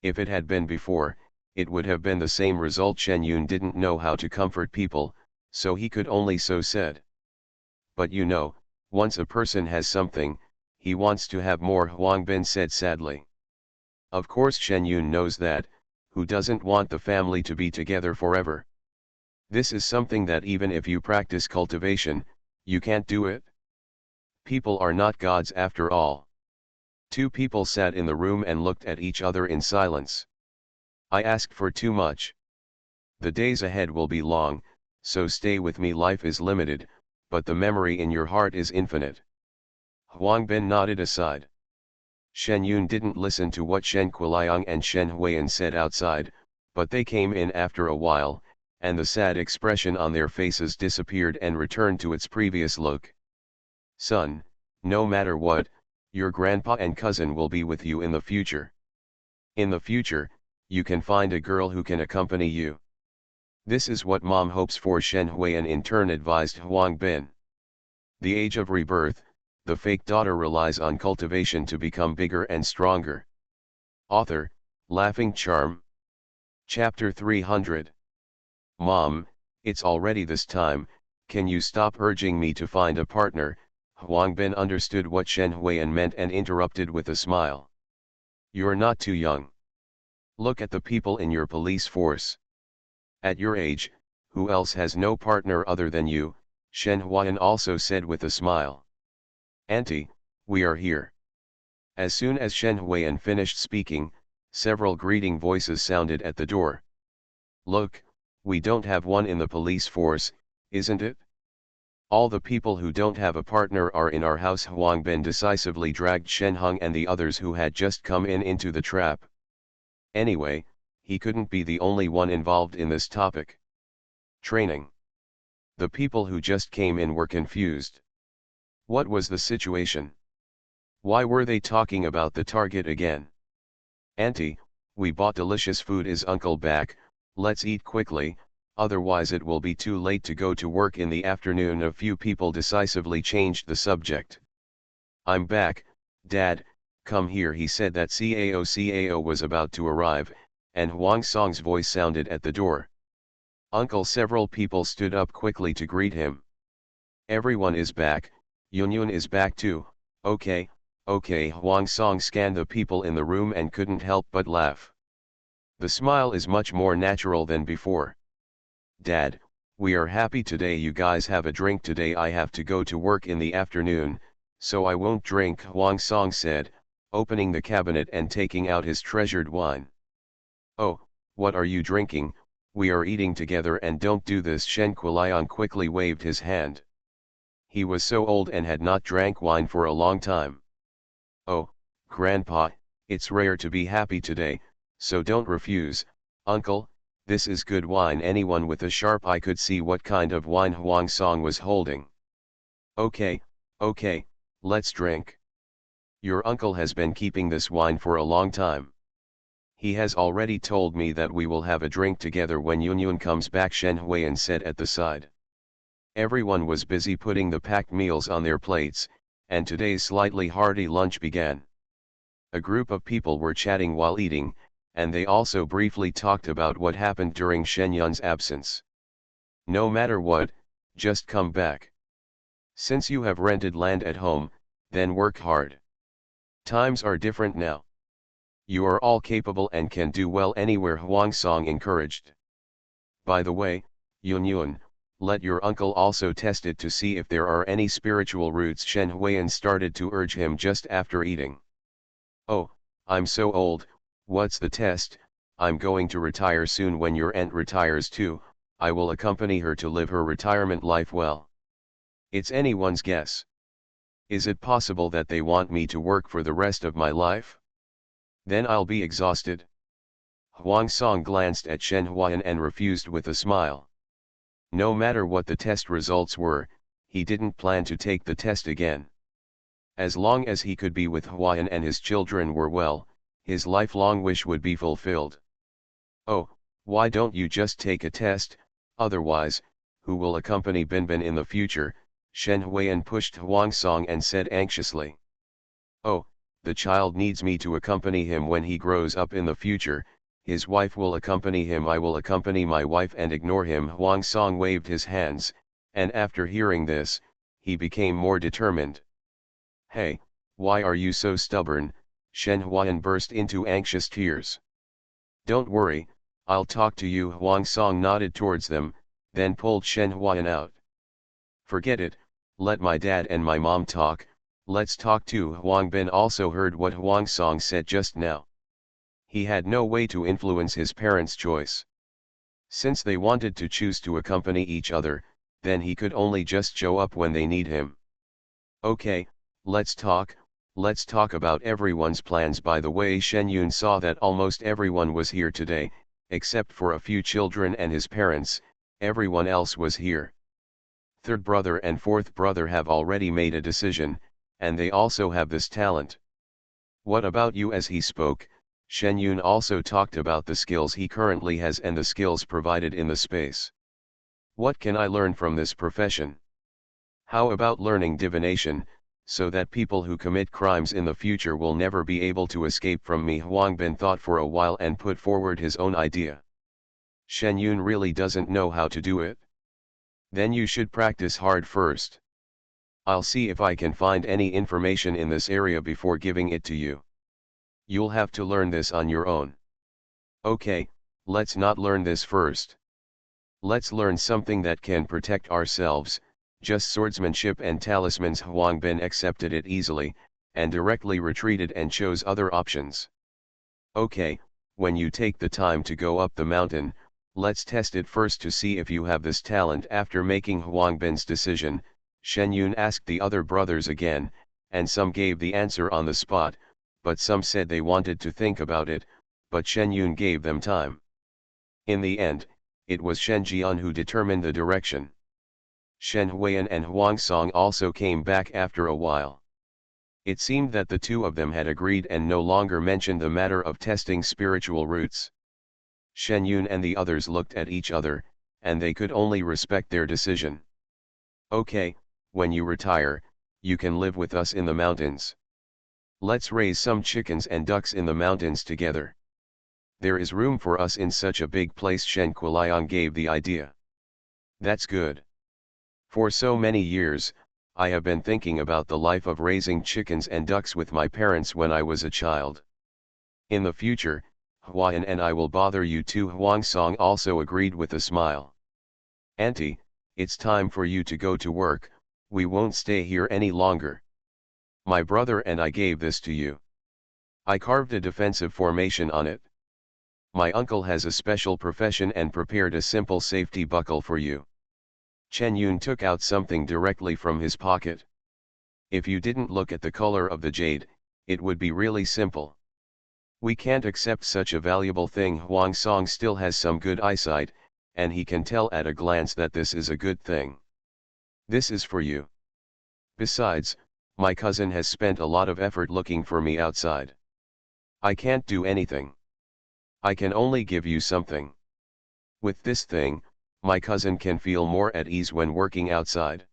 S1: If it had been before, it would have been the same result. Shen Yun didn't know how to comfort people, so he could only so said. But you know, once a person has something, he wants to have more, Huang Bin said sadly. Of course Shen Yun knows that, who doesn't want the family to be together forever? This is something that even if you practice cultivation, you can't do it. People are not gods after all. Two people sat in the room and looked at each other in silence. I asked for too much. The days ahead will be long, so stay with me. Life is limited, but the memory in your heart is infinite. Huang Bin nodded aside. Shen Yun didn't listen to what Shen Quiliang and Shen Huiyan said outside, but they came in after a while, and the sad expression on their faces disappeared and returned to its previous look. Son, no matter what, your grandpa and cousin will be with you in the future. In the future, you can find a girl who can accompany you. This is what mom hopes for. Shen Huiyan in turn advised Huang Bin. The age of rebirth, the fake daughter relies on cultivation to become bigger and stronger. Author, Laughing Charm. Chapter 300. Mom, it's already this time, can you stop urging me to find a partner? Huang Bin understood what Shen Huiyan meant and interrupted with a smile. You're not too young. Look at the people in your police force. At your age, who else has no partner other than you? Shen Huiyan also said with a smile. Auntie, we are here. As soon as Shen Huiyan finished speaking, several greeting voices sounded at the door. Look, we don't have one in the police force, isn't it? All the people who don't have a partner are in our house. Huang Bin decisively dragged Shen Hong and the others who had just come in into the trap. Anyway, he couldn't be the only one involved in this topic. Training. The people who just came in were confused. What was the situation? Why were they talking about the target again? Auntie, we bought delicious food. Is uncle back? Let's eat quickly, otherwise it will be too late to go to work in the afternoon. A few people decisively changed the subject. I'm back, Dad, come here. He said that Cao was about to arrive, and Huang Song's voice sounded at the door. Uncle. Several people stood up quickly to greet him. Everyone is back, Yunyun is back too. Okay, Huang Song scanned the people in the room and couldn't help but laugh. The smile is much more natural than before. Dad, we are happy today. You guys have a drink today. I have to go to work in the afternoon, so I won't drink, Huang Song said, opening the cabinet and taking out his treasured wine. Oh, what are you drinking? We are eating together and don't do this. Shen Quiliang quickly waved his hand. He was so old and had not drank wine for a long time. Oh, Grandpa, it's rare to be happy today, so don't refuse, Uncle, this is good wine. Anyone with a sharp eye could see what kind of wine Huang Song was holding. Okay, let's drink. Your uncle has been keeping this wine for a long time. He has already told me that we will have a drink together when Yunyun comes back, Shen Huiyan said at the side. Everyone was busy putting the packed meals on their plates, and today's slightly hearty lunch began. A group of people were chatting while eating, and they also briefly talked about what happened during Shen Yun's absence. No matter what, just come back. Since you have rented land at home, then work hard. Times are different now. You are all capable and can do well anywhere, Huang Song encouraged. By the way, Yun Yun, let your uncle also test it to see if there are any spiritual roots, Shen Huiyan started to urge him just after eating. Oh, I'm so old, what's the test? I'm going to retire soon. When your aunt retires too, I will accompany her to live her retirement life well. It's anyone's guess. Is it possible that they want me to work for the rest of my life? Then I'll be exhausted. Huang Song glanced at Shen Huiyan and refused with a smile. No matter what the test results were, he didn't plan to take the test again. As long as he could be with Huiyan and his children were well, his lifelong wish would be fulfilled. Oh, why don't you just take a test? Otherwise, who will accompany Binbin in the future? Shen Huiyan pushed Huang Song and said anxiously. Oh, the child needs me to accompany him when he grows up in the future. His wife will accompany him. I will accompany my wife and ignore him. Huang Song waved his hands, and after hearing this, he became more determined. Hey, why are you so stubborn? Shen Huiyan burst into anxious tears. Don't worry, I'll talk to you. Huang Song nodded towards them, then pulled Shen Huiyan out. Forget it, let my dad and my mom talk, let's talk too. Huang Bin also heard what Huang Song said just now. He had no way to influence his parents' choice. Since they wanted to choose to accompany each other, then he could only just show up when they need him. Okay, let's talk about everyone's plans. By the way, Shen Yun saw that almost everyone was here today, except for a few children and his parents. Everyone else was here. Third brother and fourth brother have already made a decision, and they also have this talent. What about you? As he spoke, Shen Yun also talked about the skills he currently has and the skills provided in the space. What can I learn from this profession? How about learning divination, so that people who commit crimes in the future will never be able to escape from me? Huang Bin thought for a while and put forward his own idea. Shen Yun really doesn't know how to do it? Then you should practice hard first. I'll see if I can find any information in this area before giving it to you. You'll have to learn this on your own. Okay, let's not learn this first. Let's learn something that can protect ourselves, just swordsmanship and talismans. Huang Bin accepted it easily, and directly retreated and chose other options. Okay, when you take the time to go up the mountain, let's test it first to see if you have this talent. After making Huang Bin's decision, Shen Yun asked the other brothers again, and some gave the answer on the spot, but some said they wanted to think about it, but Shen Yun gave them time. In the end, it was Shen Jian who determined the direction. Shen Huiyan and Huang Song also came back after a while. It seemed that the two of them had agreed and no longer mentioned the matter of testing spiritual roots. Shen Yun and the others looked at each other, and they could only respect their decision. Okay, when you retire, you can live with us in the mountains. Let's raise some chickens and ducks in the mountains together. There is room for us in such a big place. Shen Kuliang gave the idea. That's good. For so many years, I have been thinking about the life of raising chickens and ducks with my parents when I was a child. In the future, Huiyan and I will bother you too. Huang Song also agreed with a smile. Auntie, it's time for you to go to work, we won't stay here any longer. My brother and I gave this to you. I carved a defensive formation on it. My uncle has a special profession and prepared a simple safety buckle for you. Chen Yun took out something directly from his pocket. If you didn't look at the color of the jade, it would be really simple. We can't accept such a valuable thing. Huang Song still has some good eyesight, and he can tell at a glance that this is a good thing. This is for you. Besides, my cousin has spent a lot of effort looking for me outside. I can't do anything. I can only give you something. With this thing, my cousin can feel more at ease when working outside.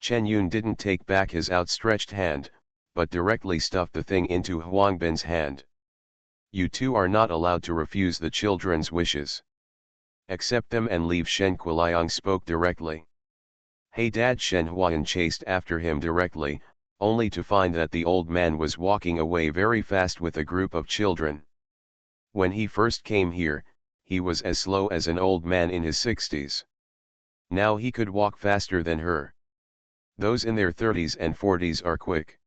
S1: Chen Yun didn't take back his outstretched hand, but directly stuffed the thing into Huangbin's hand. You two are not allowed to refuse the children's wishes. Accept them and leave. Shen Kuliang spoke directly. Hey Dad! Shen Huan chased after him directly, only to find that the old man was walking away very fast with a group of children. When he first came here, he was as slow as an old man in his 60s. Now he could walk faster than her. Those in their 30s and 40s are quick.